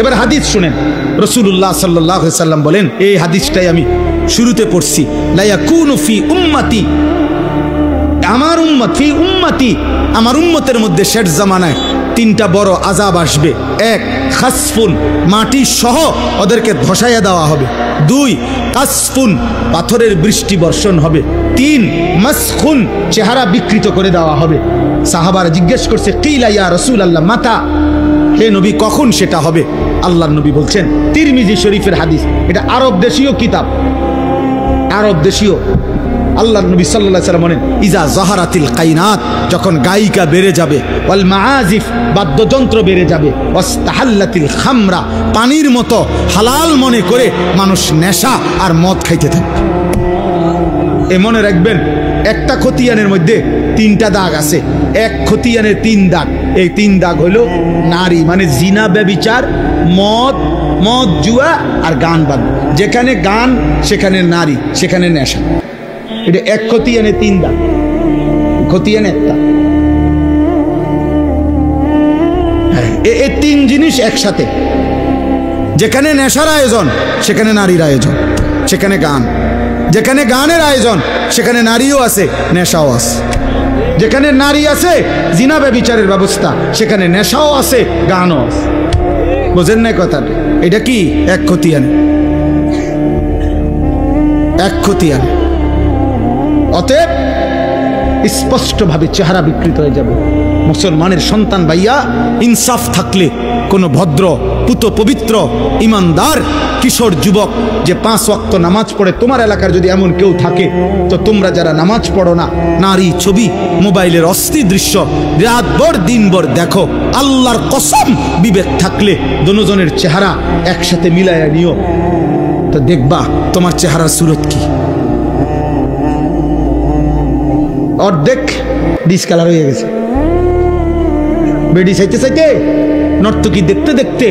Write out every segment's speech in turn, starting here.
এবার হাদিস শুনেন, রাসূলুল্লাহ সাল্লাল্লাহু আলাইহি সাল্লাম বলেন, এই হাদিসটাই আমি শুরুতে পড়ছি, লা ইয়াকুনু ফি উম্মতি, আমার উম্মত, ফি উম্মতি, আমার উম্মতের মধ্যে শেষ জামানায় তিনটা বড় আযাব আসবে। এক, খাসফুন, মাটি সহ ওদেরকে ধসাইয়া দেওয়া হবে। দুই, কাসফুন, পাথরের বৃষ্টি বর্ষণ হবে। তিন, মাসখুন, চেহারা বিকৃত করে দেওয়া হবে। সাহাবারা জিজ্ঞেস করছে, কিলা ইয়া রাসূলুল্লাহ মাতা, হে নবী কখন সেটা হবে? আল্লাহর নবী বলছেন, তিরমিজি শরীফের হাদিস, এটা আরব দেশীয় কিতাব, আরব দেশীয়। আল্লাহর নবী সাল্লাল্লাহু আলাইহি ওয়াসাল্লাম বলেন, ইজা যাহারাতিল কাইনাত, যখন গায়িকা বেড়ে যাবে, ওয়াল মাআজিফ, বাদ্যযন্ত্র বেড়ে যাবে, ওয়াস্তাহাল্লাতিল খামরা, পানির মতো হালাল মনে করে মানুষ নেশা আর মদ খাইতে থাকবে। এ মনে রাখবেন, একটা খতিয়ানের মধ্যে তিনটা দাগ আছে, এক খতিয়ানের তিন দাগ। এই তিন দাগ হলো নারী, মানে জিনা, ব্যভিচার, মদ, মদ জুয়া আর গান বাদ। যেখানে গান সেখানে নারী, সেখানে নেশা। এটা এক খতিয়ানে তিন দাগ, খতিয়ান একটা। এই তিন জিনিস একসাথে, যেখানে নেশার আয়োজন সেখানে নারীর আয়োজন, সেখানে গান, যেখানে গানের আয়োজন সেখানে নারীও আছে, নেশাও আছে। যেখানে নারী আছে, জিনা ব্যভিচারের ব্যবস্থা, সেখানে নেশাও আছে, গানও আছে। বোঝেন না কথাটা? এটা কি এক খতিয়ান, এক খতিয়ান। অতএব স্পষ্টভাবে চেহারা বিকৃত হয়ে যাবে। মুসলমানের সন্তান ভাইয়া, ইনসাফ থাকলে কোনো ভদ্র, পুত পবিত্র, ইমানদার কিশোর যুবক যে 5 ওয়াক্ত নামাজ পড়ে, তোমার এলাকার যদি এমন কেউ থাকে, তো তোমরা যারা নামাজ পড়ো না, নারী ছবি, মোবাইলের অস্থির দৃশ্য রাতভর দিনভর দেখো, আল্লাহর কসম বিবেক থাকলে দুজনের চেহারা একসাথে মিলাইয়া নিও, তো দেখবা তোমার চেহারার সুরত কি। অর্ধেক ডিসকালার হয়ে গেছে, বেডি চাইতে চাইতে, নর্তকী দেখতে দেখতে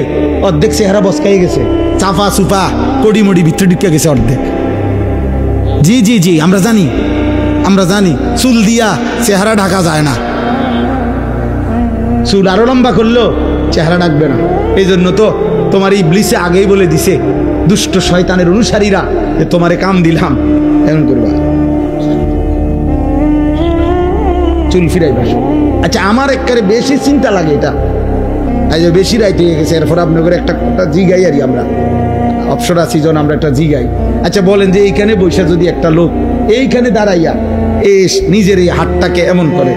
অর্ধেক চেহারা বসকাই গেছে, চাফা সুফা কড়ি মড়ি ভিতরে ঢুকে গেছে অর্ধেক। জি জি জি, আমরা জানি, আমরা জানি, চুল দিয়া চেহারা ঢাকা যায় না, চুল আরো লম্বা করলেও চেহারা ঢাকবে না। এই জন্য তো তোমার ইবলিসে আগেই বলে দিছে, দুষ্ট শয়তানের অনুসারীরা, যে তোমারে কাম দিলাম, এমন করবা, চুল ফিরাইবা। আচ্ছা, আমার একবারে বেশি চিন্তা লাগে এটা, এই যে বেশি রাইতে হয়ে গেছে, এরপর আপনাদের একটা জিগাই আর আমরা অপসরা সিজন, আমরা একটা জিগাই। আচ্ছা বলেন যে এইখানে বৈশা যদি একটা লোক এইখানে দাঁড়াইয়া নিজের এই হাতটাকে এমন করে,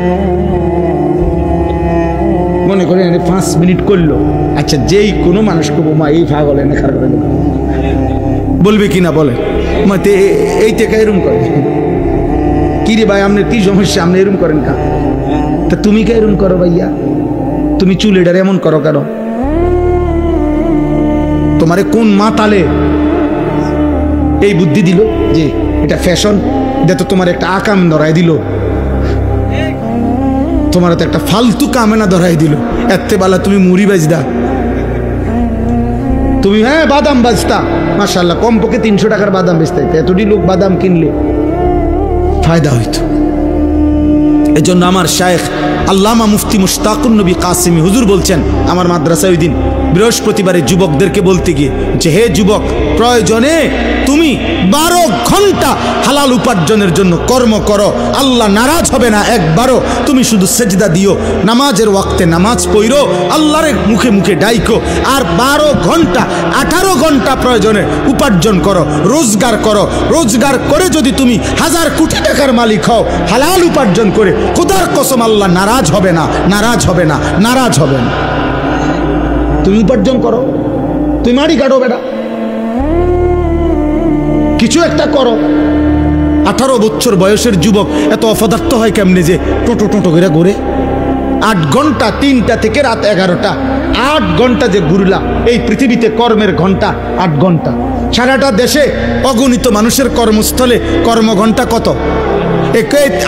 মনে করে 5 মিনিট করলো, আচ্ছা যেই কোনো মানুষ করবো, মা এই ভাগ হলেন খারাপ বলবে কিনা বলে, মাতে এই থেকে এরম করে, কিরে ভাই আপনার কি সমস্যা, আপনি এরম করেন কা? তা তুমি কে এরম করো ভাইয়া? তুমি চুলেটার এমন করো কেন? তোমারে কোন মাতালে এই বুদ্ধি দিল যে এটা ফ্যাশন? এটা তো তোমার একটা আকাম ধরাই দিল, তোমার তো একটা ফালতু কামেনা ধরাই দিল। এতে বেলা তুমি মুড়ি বাজদা, তুমি হ্যাঁ বাদাম বাজতা, মাশাআল্লাহ, কমপক্ষে 300 টাকার বাদাম বেচতে, এতটি লোক বাদাম কিনলে ফায়দা হইতো। এই জন্য আমার শায়েখ আল্লামা মুফতি মুশতাকুন নবী কাসিমি হুজুর বলছেন, আমার মাদ্রাসায় ওই দিন বৃহস্পতিবারে যুবকদেরকে বলতে গিয়ে, যে হে যুবক, প্রয়োজনে তুমি 12 ঘন্টা হালাল উপার্জনের জন্য কর্ম করো, আল্লাহ নারাজ হবে না একবারও। তুমি শুধু সেজদা দিও, নামাজের ওয়াক্তে নামাজ পড়ো, আল্লাহর মুখে মুখে ডাইকো, আর 12 ঘন্টা 18 ঘন্টা প্রয়োজনে উপার্জন করো, রোজগার করো। রোজগার করে যদি তুমি 1000 কোটি টাকার মালিক হও, হালাল উপার্জন করে, খোদার কসম আল্লাহ নারাজ হবে না, নারাজ হবে না, নারাজ হবে না। তুমি উপার্জন করো, তুমি মারি কাটো বেটা, কিছু একটা করো। 18 বছর বয়সের যুবক এত অপদার্থ হয় কেমনে যে টোটো টোটো করে ঘুরে? 8 ঘন্টা, 3টা থেকে রাত 11টা, 8 ঘন্টা যে ঘুরলা, এই পৃথিবীতে কর্মের ঘন্টা 8 ঘন্টা। সারাটা দেশে অগণিত মানুষের কর্মস্থলে কর্মঘণ্টা কত?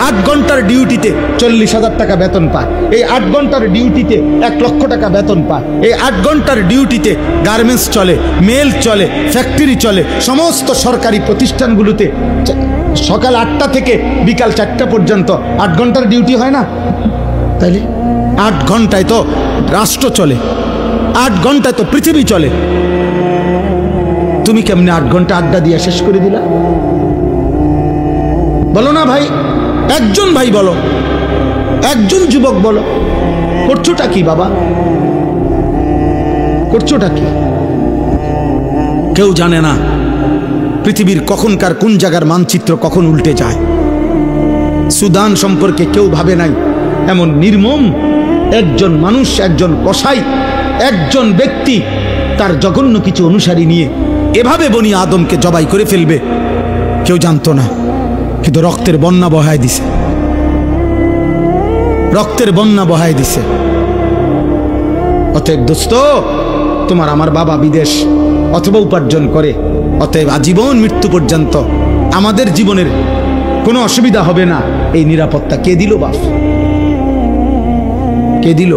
8 ঘন্টার ডিউটিতে 40,000 টাকা বেতন পায়। এই 8 ঘন্টার ডিউটিতে 1 লক্ষ টাকা বেতন পায়। এই 8 ঘন্টার ডিউটিতে গার্মেন্টস চলে, মেল চলে, ফ্যাক্টরি চলে, সমস্ত সরকারি প্রতিষ্ঠানগুলোতে সকাল 8টা থেকে বিকাল 4টা পর্যন্ত 8 ঘন্টার ডিউটি হয় না? তাইলে 8 ঘন্টায় তো রাষ্ট্র চলে, 8 ঘন্টা তো পৃথিবী চলে, তুমি কেমনে 8 ঘন্টা আড্ডা দিয়ে শেষ করে দিলা? বলো না ভাই, একজন ভাই বলো, একজন যুবক বলো, করছোটা কি বাবা, করছোটা কি? কেউ জানে না পৃথিবীর কখনকার কোন জায়গার মানচিত্র কখন উল্টে যায়। সুদান সম্পর্কে কেউ ভাবে নাই এমন নির্মম একজন মানুষ, একজন কসাই, একজন ব্যক্তি তার জঘন্য কিছু অনুসারী নিয়ে এভাবে বনি আদমকে জবাই করে ফেলবে, কেউ জানতো না। কিন্তু রক্তের বন্যা বহায় দিছে, রক্তের বন্যা বহায় দিছে। অতএব দোস্ত, তোমার আমার বাবা বিদেশ অথবা উপার্জন করে, অতএব আজীবন মৃত্যু পর্যন্ত আমাদের জীবনের কোনো অসুবিধা হবে না, এই নিরাপত্তা কে দিল বাপ? কে দিল?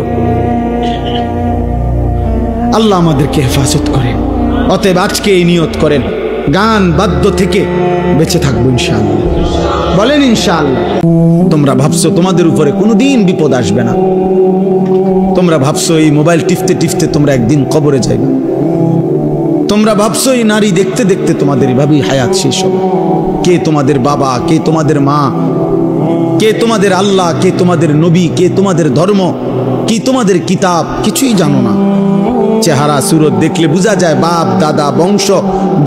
আল্লাহ আমাদেরকে হেফাজত করেন। অতএব আজকে এই নিয়ত করেন, গান বাদ্য থেকে বেঁচে থাকবো ইনশাআল্লাহ। বলেন ইনশাআল্লাহ। তোমরা ভাবছো তোমাদের উপরে কোনোদিন বিপদ আসবে না, তোমরা ভাবছো এই মোবাইল টিপতে টিপতে তোমরা একদিন কবরে যাইবে, তোমরা ভাবছো এই নারী দেখতে দেখতে তোমাদের এভাবেই হায়াত শেষ হবে। কে তোমাদের বাবা, কে তোমাদের মা, কে তোমাদের আল্লাহ, কে তোমাদের নবী, কে তোমাদের ধর্ম, কি তোমাদের কিতাব, কিছুই জানো না। চেহারা সুরত দেখলে বোঝা যায় বাপ দাদা বংশ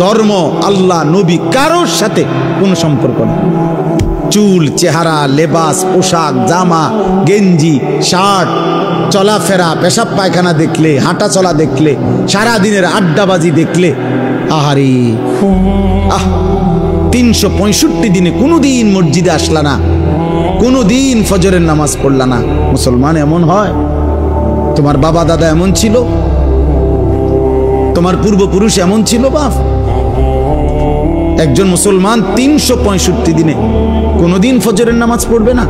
ধর্ম আল্লাহ নবী কারোর সাথে কোনো সম্পর্ক নেই। চুল চেহারা লেবাস পোশাক জামা গেঞ্জি শার্ট চলাফেরা পেশাব পায়খানা দেখলে হাঁটা চলা দেখলে সারাদিনের আড্ডাবাজি দেখলে আহারে 365 দিনে কোনোদিন মসজিদে আসলা না, কোনোদিন ফজরের নামাজ পড়লা না। মুসলমান এমন হয়? তোমার বাবা দাদা এমন ছিল? তোমার পূর্বপুরুষ এমন ছিল বাপ? একজন মুসলমান 365 দিনে কোনোদিন ফজরের নামাজ পড়বে না?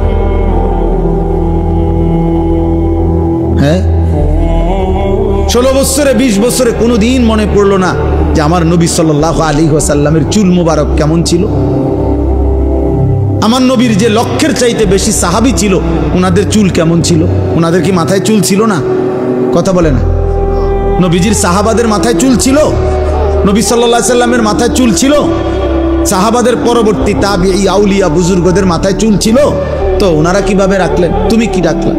হ্যাঁ, 16 বছরে 20 বছরে কোনোদিন মনে পড়লো না যে আমার নবী সাল্লাল্লাহু আলাইহি ওয়াসাল্লামের চুল মোবারক কেমন ছিল? আমার নবীর যে লক্ষের চাইতে বেশি সাহাবী ছিল, ওনাদের চুল কেমন ছিল? ওনাদের কি মাথায় চুল ছিল না? কথা বলে না। নবীজির সাহাবাদের মাথায় চুল ছিল? নবী সাল্লাল্লাহু আলাইহি সাল্লামের মাথায় চুল ছিল? সাহাবাদের পরবর্তী তাবিঈ আউলিয়া বুজুর্গদের মাথায় চুল ছিল? তো ওনারা কিভাবে রাখলেন? তুমি কি রাখলা?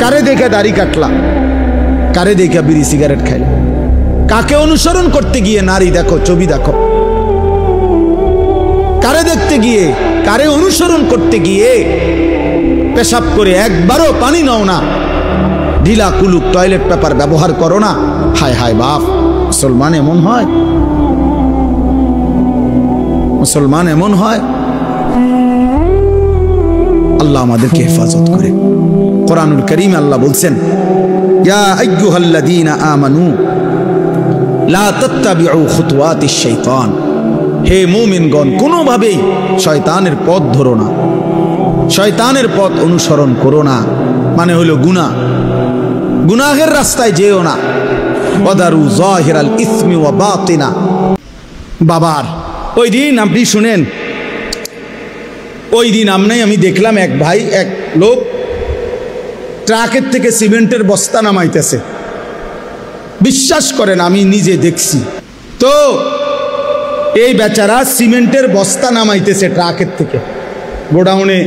কারে দেখে দাড়ি কাটলা? কারে দেখে বিড়ি সিগারেট খাইলা? কাকে অনুসরণ করতে গিয়ে নারী দেখো ছবি দেখো? কারে দেখতে গিয়ে কারে অনুসরণ করতে গিয়ে পেশাব করে একবারও পানি নাও না, ঢিলা কুলুক টয়লেট পেপার ব্যবহার করো না? হায় হায় বাপ, মুসলমান এমন হয়? মুসলমান এমন হয়? আল্লাহ আমাদেরকে হেফাজত করে। কোরআনুল কারীমে আল্লাহ বলছেন, ইয়া আইয়ুহাল্লাযীনা আমানু লা তাত্তাবিউ খুতুওয়াতিশ শাইতান, হে মুমিনগণ কোনোভাবেই শয়তানের পথ ধরো না, শয়তানের পথ অনুসরণ করো না। মানে হলো গুনাহ, গুনাহের রাস্তায় যেও না। ওয়াদারু যাহিরাল ইসমি ওয়া বাতিনা। বাবার ওই দিন আপনি শুনেন, ওই দিন আমি দেখলাম এক ভাই এক লোক ট্রাকের থেকে সিমেন্টের বস্তা নামাইতেছে। বিশ্বাস করেন আমি নিজে দেখছি। তো এই বেচারা সিমেন্টের বস্তা নামাইতেছে ট্রাকের থেকে গোডাউনে।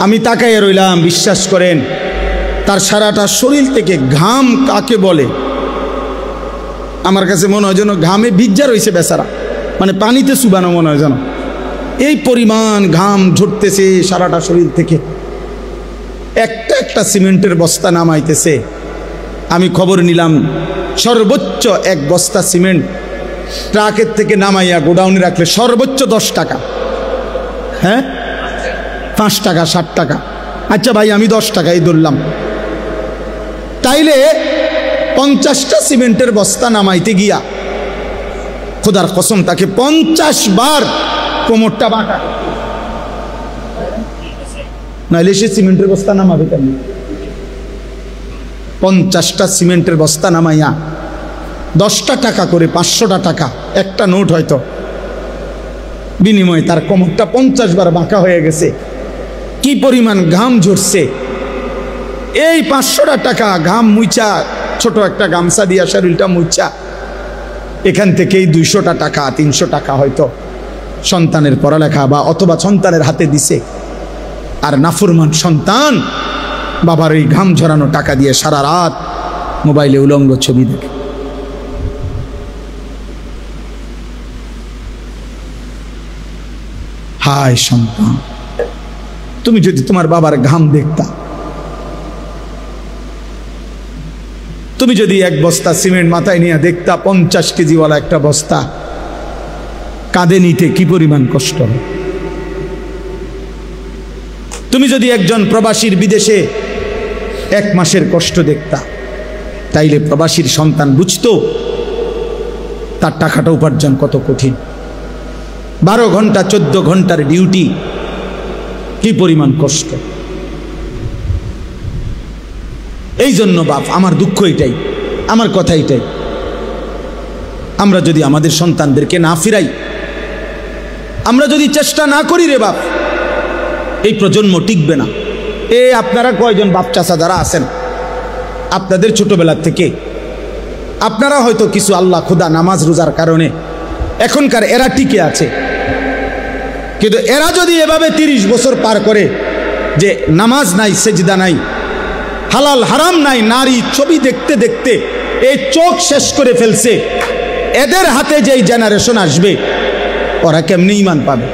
আমি তাকাইয়া রইলাম। বিশ্বাস করেন তার সারাটা শরীর থেকে ঘাম কাকে বলে আমার কাছে মনে হয় যেন ঘামে ভিজা রয়েছে বেচারা, মানে পানিতে চুবানো মনে হয় যেন। এই পরিমাণ ঘাম ঝরতেছে সারাটা শরীর থেকে, একটা একটা সিমেন্টের বস্তা নামাইতেছে। আমি খবর নিলাম সর্বোচ্চ এক বস্তা সিমেন্ট ট্রাকের থেকে নামাইয়া গোডাউনে রাখলে সর্বোচ্চ 10 টাকা। হ্যাঁ, 5 টাকা 7 টাকা। আচ্ছা ভাই আমি 10 টাকাই ধরলাম। তাইলে 50টা সিমেন্টের বস্তা নামাইতে গিয়া খোদার কসম তাকে 50 বার কোমরটা বাঁকা, নাইলে সে সিমেন্টের বস্তা নামাবে কেন? 50টা সিমেন্টের বস্তা নামাইয়া 10টা টাকা করে 500টা টাকা একটা নোট হয়তো বিনিময়ে তার কোমরটা 50 বার বাঁকা হয়ে গেছে। কি পরিমাণ ঘাম ঝরছে। এই 500টা টাকা ঘাম মুইচা, ছোট একটা গামছা দিয়া শরীরটা মুইচা, এখান থেকেই 200টা টাকা 300 টাকা হয়তো সন্তানের পড়ালেখা বা অথবা সন্তানের হাতে দিছে। আর নাফরমান সন্তান বাবার এই ঘাম ঝরানো টাকা দিয়ে সারা রাত মোবাইলে উলঙ্গ ছবি দেখে। হায় সন্তান, তুমি যদি তোমার বাবার ঘাম দেখতা, তুমি যদি এক বস্তা সিমেন্ট মাথায় নিয়ে দেখতা 50 কেজিওয়ালা একটা বস্তা কাঁধে নিতে কি পরিমাণ কষ্ট। তুমি যদি একজন প্রবাসীর বিদেশে 1 মাসের কষ্ট দেখতা, তাইলে প্রবাসীর সন্তান বুঝতো তার টাকাটা উপার্জন কত কঠিন। 12 ঘন্টা 14 ঘন্টার ডিউটি, কি পরিমাণ কষ্ট। এই জন্য বাপ, আমার দুঃখ এটাই, আমার কথা এটাই, আমরা যদি আমাদের সন্তানদেরকে না ফিরাই, আমরা যদি চেষ্টা না করি রে বাপ, এই প্রজন্ম টিকবে না। আপনারা কয়জন বাপ চাচা যারা আছেন, আপনাদের ছোটবেলার থেকে আপনারা হয়তো কিছু আল্লাহ খোদা নামাজ রোজার কারণে এখনকার এরা টিকে আছে, কিন্তু এরা যদি এভাবে 30 বছর পার করে যে নামাজ নাই, সেজদা নাই, হালাল হারাম নাই, নারী ছবি দেখতে দেখতে এই চোখ শেষ করে ফেলছে, এদের হাতে যেই জেনারেশন আসবে ওরা কেমনি ঈমান পাবে?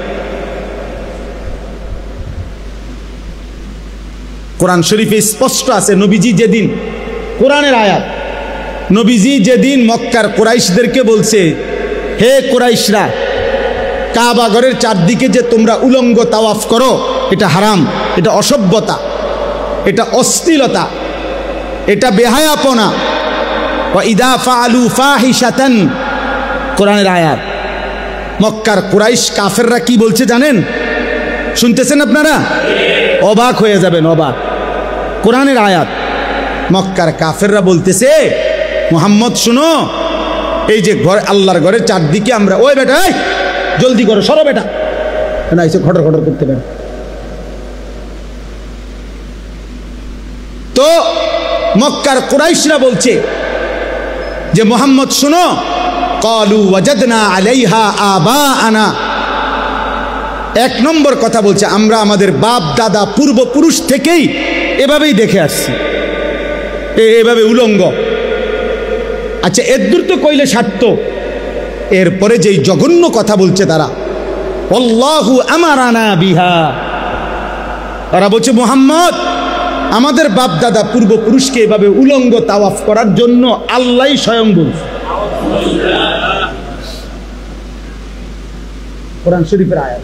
কোরআন শরীফে স্পষ্ট আছে, নবীজি যেদিন, কোরআনের আয়াত, নবীজি যেদিন মক্কার কুরাইশদেরকে বলছে, হে কুরাইশরা, কাবা ঘরের চারদিকে যে তোমরা উলঙ্গ তাওয়াফ করো, এটা হারাম, এটা অসভ্যতা, এটা অশ্লীলতা, এটা বেহায়াপনা। ওয়া ইদা ফাআলু ফাহিশাতান, কোরআনের আয়াত। মক্কার কুরাইশ কাফেররা কি বলছে জানেন? শুনতেছেন আপনারা? অবাক হয়ে যাবেন, অবাক। কোরআনের আয়াত, মক্কার কাফেররা বলতেছে, মুহাম্মদ শুনো, এই যে ঘর, আল্লাহর ঘরের চারদিকে আমরা, ওই বেটা, এই জলদি করো, সরো বেটা, না এসে খটর খটর করতে পারে। তো মক্কার কুরাইশরা বলছে যে মুহাম্মদ শুনো, ক্বালু ওয়াজাদনা আলাইহা আবাআনা, 1 নম্বর কথা বলছে, আমরা আমাদের বাপ দাদা পূর্বপুরুষ থেকেই এভাবেই দেখে আসছি, এভাবে উলঙ্গ। আচ্ছা, এদূর তো কইলে সারত, এরপরে যেই জঘন্য কথা বলছে তারা, আল্লাহু আমারানা বিহা, তারা বলছে মুহাম্মদ, আমাদের বাপ দাদা পূর্বপুরুষকে এভাবে উলঙ্গ তাওয়াফ করার জন্য আল্লাহ স্বয়ং বলছে। কোরআন শরীফের আয়াত,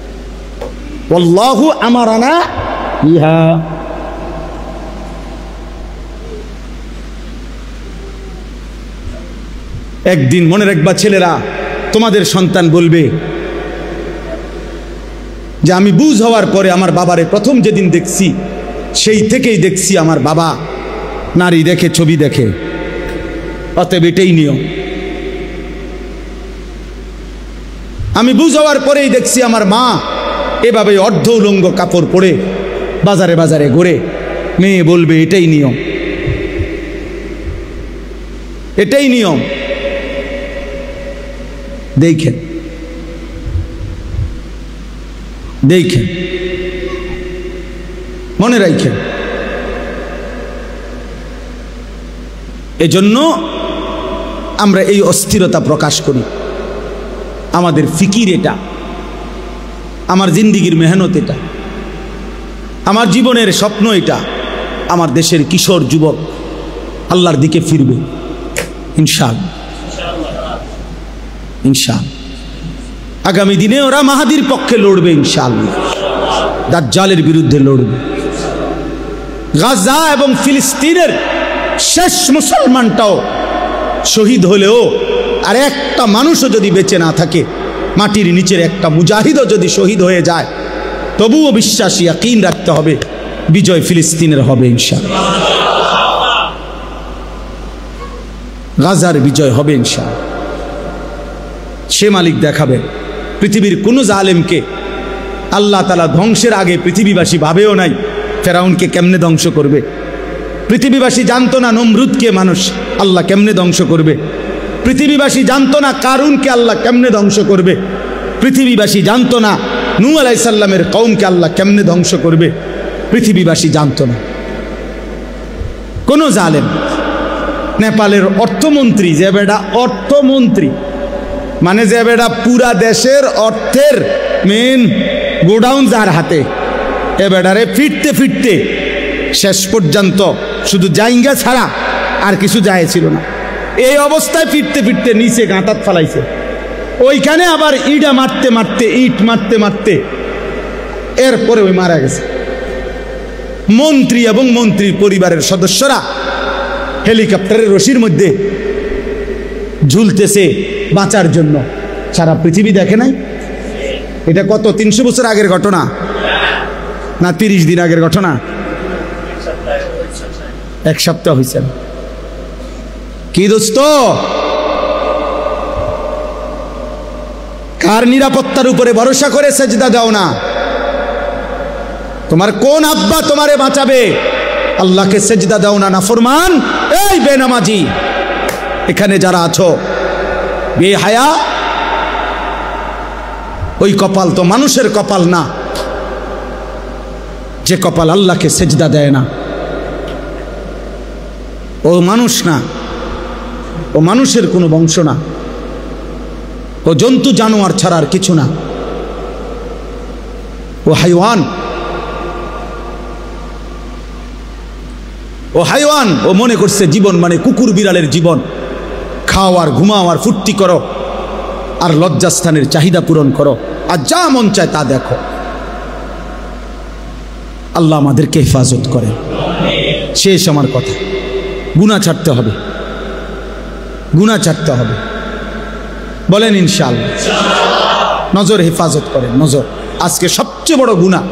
আল্লাহু আমারানা বিহা। একদিন মনে রাখবা ছেলেরা, তোমাদের সন্তান বলবে যে আমি বুঝ হওয়ার পরে আমার বাবারে প্রথম যেদিন দেখছি, সেই থেকেই দেখছি আমার বাবা নারী দেখে, ছবি দেখে, অতএব এটাই নিয়ম। আমি বুঝ হওয়ার পরেই দেখছি আমার মা এভাবে অর্ধ উলঙ্গ কাপড় পরে বাজারে বাজারে ঘুরে, মেয়ে বলবে এটাই নিয়ম, এটাই নিয়ম। দেখেন, দেখেন, মনে রাখেন। এজন্য আমরা এই অস্থিরতা প্রকাশ করি। আমাদের ফিকির এটা, আমার জিন্দিগির মেহনত এটা, আমার জীবনের স্বপ্ন এটা, আমার দেশের কিশোর যুবক আল্লাহর দিকে ফিরবে ইনশাআল্লাহ, ইনশাআল্লাহ। আগামী দিনে ওরা মাহাদির পক্ষে লড়বে ইনশাআল্লাহ, দাজ্জালের বিরুদ্ধে লড়বে। গাজা এবং ফিলিস্তিনের শেষ মুসলমানটাও শহীদ হলেও আর একটা মানুষও যদি বেঁচে না থাকে, মাটির নিচের একটা মুজাহিদও যদি শহীদ হয়ে যায়, তবুও বিশ্বাসী ইয়াকিন রাখতে হবে বিজয় ফিলিস্তিনের হবে ইনশাআল্লাহ, গাজার বিজয় হবে ইনশাআল্লাহ। সে মালিক দেখাবে। পৃথিবীর কোন জালেমকে আল্লাহ তাআলা ধ্বংসের আগে পৃথিবীবাসী ভাবেও নাই ফেরাউনকে কেমনে ধ্বংস করবে। পৃথিবীবাসী জানতো না নমরুদকে মানুষ আল্লাহ কেমনে ধ্বংস করবে। পৃথিবীবাসী জানতো না কারুনকে আল্লাহ কেমনে ধ্বংস করবে। পৃথিবীবাসী জানতো না নূহ আলাইহিস সালামের কওমকে আল্লাহ কেমনে ধ্বংস করবে। পৃথিবীবাসী জানতো না। কোন জালেম নেপালের অর্থমন্ত্রী, যে বেটা অর্থমন্ত্রী মানে যে বেটা পুরা দেশের অর্থের মেন গোডাউন যার হাতে, এ বেটারে ফিরতে ফিরতে শেষ পর্যন্ত শুধু জাইঙ্গা ছাড়া আর কিছু যায় ছিল না। এই অবস্থায় ফিরতে ফিরতে নিচে গাঁতাত ফালাইছে। ওইখানে আবার ইটা মারতে মারতে ইট মারতে মারতে এরপরে ওই মারা গেছে। মন্ত্রী এবং মন্ত্রীর পরিবারের সদস্যরা হেলিকপ্টারের রশির মধ্যে ঝুলতেছে বাঁচার জন্য। সারা পৃথিবী দেখে নাই। এটা কত 300 বছর আগের ঘটনা না 30 দিন আগের ঘটনা? এক সপ্তাহ হয়েছে। কি দোস্ত, কার নিরাপত্তার উপরে ভরসা করে সেজদা দাও না? তোমার কোন আব্বা তোমারে বাঁচাবে? আল্লাহকে সেজদা দাও না নাফরমান। এই বেনামাজি এখানে যারা আছো বেহায়া, ওই কপাল তো মানুষের কপাল না যে কপাল আল্লাহকে সেজদা দেয় না। ও মানুষ না, ও মানুষের কোনো বংশ না, ও জন্তু জানোয়ার ছাড়া আর কিছু না, ও হাইওয়ান। ও হাইওয়ান, ও মনে করছে জীবন মানে কুকুর বিড়ালের জীবন, খাও আর ঘুমাও আর ফুর্তি করো আর লজ্জাস্থানের চাহিদা পূরণ করো আর যা মন চায় তা দেখো। আল্লাহ আমাদেরকে হেফাজত করে। শেষ আমার কথা, গুনাহ ছাড়তে হবে, গুনাহ ছাড়তে হবে। বলেন ইনশাআল্লাহ। নজর হেফাজত করেন। নজর আজকে সবচেয়ে বড় গুনাহ।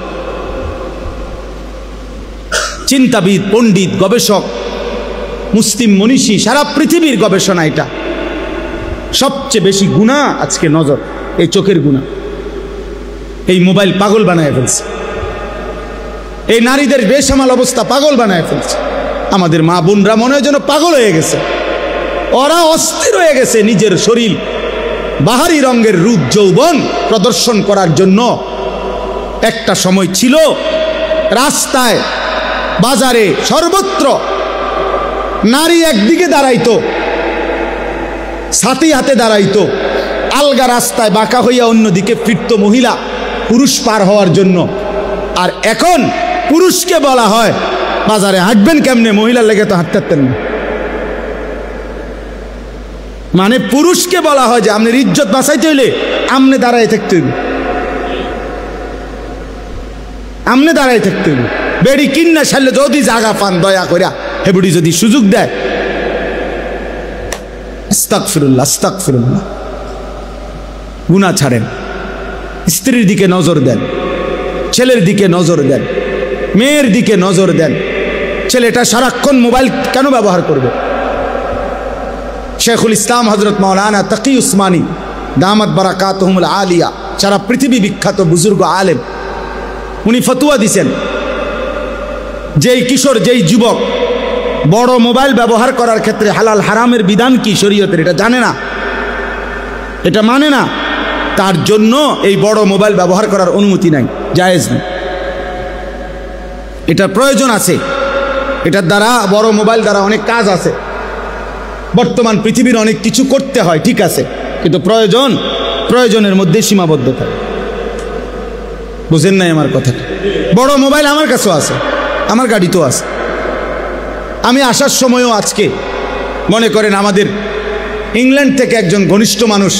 চিন্তাবিদ, পণ্ডিত, গবেষক, মুসলিম মনীষী, সারা পৃথিবীর গবেষণা, এটা সবচেয়ে বেশি গুনাহ আজকে নজর, এই চোখের গুনাহ। এই মোবাইল পাগল বানায় ফেলছে, এই নারীদের বেসামাল অবস্থা পাগল বানায় ফেলছে। আমাদের মা বোনরা মনে হয় যেন পাগল হয়ে গেছে, ওরা অস্থির হয়ে গেছে নিজের শরীর বাহারি রঙের রূপ যৌবন প্রদর্শন করার জন্য। একটা সময় ছিল রাস্তায় বাজারে সর্বত্র নারী একদিকে দাঁড়াইতো, ছাতি হাতে দাঁড়াইতো, আলগা রাস্তায় বাঁকা হইয়া অন্যদিকে ফিরত মহিলা পুরুষ পার হওয়ার জন্য। আর এখন পুরুষকে বলা হয় বাজারে হাঁটবেন কেমনে, মহিলার লেগে তো হাঁটতে পারতেন না। মানে পুরুষকে বলা হয় যে আপনার ইজ্জত বাঁচাইতে হইলে আমনে দাঁড়াই থাকতে হইবে, আমনে দাঁড়াই থাকতে হইবে। বেড়ি কিন্না সারলে যদি জাগা পান দয়া করিয়া হেবুড়ি যদি সুযোগ দেয়, আস্তাগফিরুল্লাহ আস্তাগফিরুল্লাহ। গুনাহ ছাড়েন, স্ত্রীর দিকে নজর দেন, ছেলের দিকে নজর দেন, মেয়ের দিকে নজর দেন। ছেলেটা সারাক্ষণ মোবাইল কেন ব্যবহার করবে? শেখুল ইসলাম হজরত মাওলানা তাকি উসমানী দামাত বারাকাতুহুমুল আলিয়া, সারা পৃথিবী বিখ্যাত বুজুর্গ আলেম, উনি ফতোয়া দিছেন যেই কিশোর, যেই যুবক বড় মোবাইল ব্যবহার করার ক্ষেত্রে হালাল হারামের বিধান কি শরীয়তের এটা জানে না, এটা মানে না, তার জন্য এই বড় মোবাইল ব্যবহার করার অনুমতি নাই, জায়েজ নেই। এটার প্রয়োজন আছে, এটার দ্বারা বড় মোবাইল দ্বারা অনেক কাজ আছে। বর্তমান পৃথিবীর অনেক কিছু করতে হয়, ঠিক আছে, কিন্তু প্রয়োজনের মধ্যে সীমাবদ্ধ থাকে। বুঝেন নাই আমার কথাটা? বড় মোবাইল আমার কাছেও আছে, আমার গাড়িতেও আছে। আমি আসার সময়ও আজকে মনে করেন আমাদের ইংল্যান্ড থেকে একজন ঘনিষ্ঠ মানুষ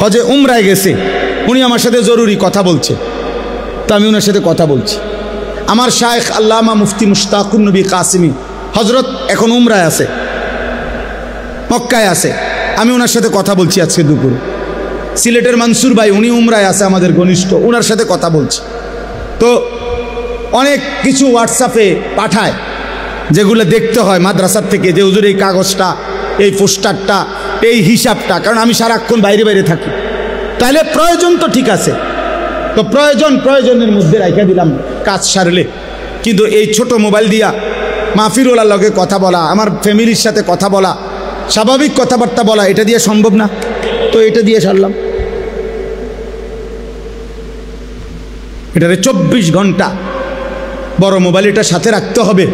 হজে উমরায় গেছে, উনি আমার সাথে জরুরি কথা বলছে, তো আমি ওনার সাথে কথা বলছি। আমার শায়েখ আল্লামা মুফতি মুশতাকুন নবী কাসিমি হজরত এখন উমরায় আছে, মক্কায় আছে, আমি ওনার সাথে কথা বলছি আজকে দুপুরে। সিলেটের মানসুর ভাই উনি উমরায় আছে, আমাদের ঘনিষ্ঠ, ওনার সাথে কথা বলছি। তো অনেক কিছু হোয়াটসঅ্যাপে পাঠায় যেগুলো দেখতে হয় মাদ্রাসার থেকে, যে হুজুর এই কাগজটা, এই পোস্টারটা, এই হিসাবটা, কারণ আমি সারাক্ষণ বাইরে বাইরে থাকি। তাহলে প্রয়োজন তো ঠিক আছে, তো প্রয়োজনের মধ্যে রাখা দিলাম কাজ সারলে। কিন্তু এই ছোট মোবাইল দিয়া মাহফিলওয়ালার লগে কথা বলা, আমার ফ্যামিলির সাথে কথা বলা, স্বাভাবিক কথাবার্তা বলা, এটা দিয়ে সম্ভব না। তো এটা দিয়ে সারলাম। এটারে 24 ঘন্টা বড় মোবাইল এটা সাথে রাখতে হবে,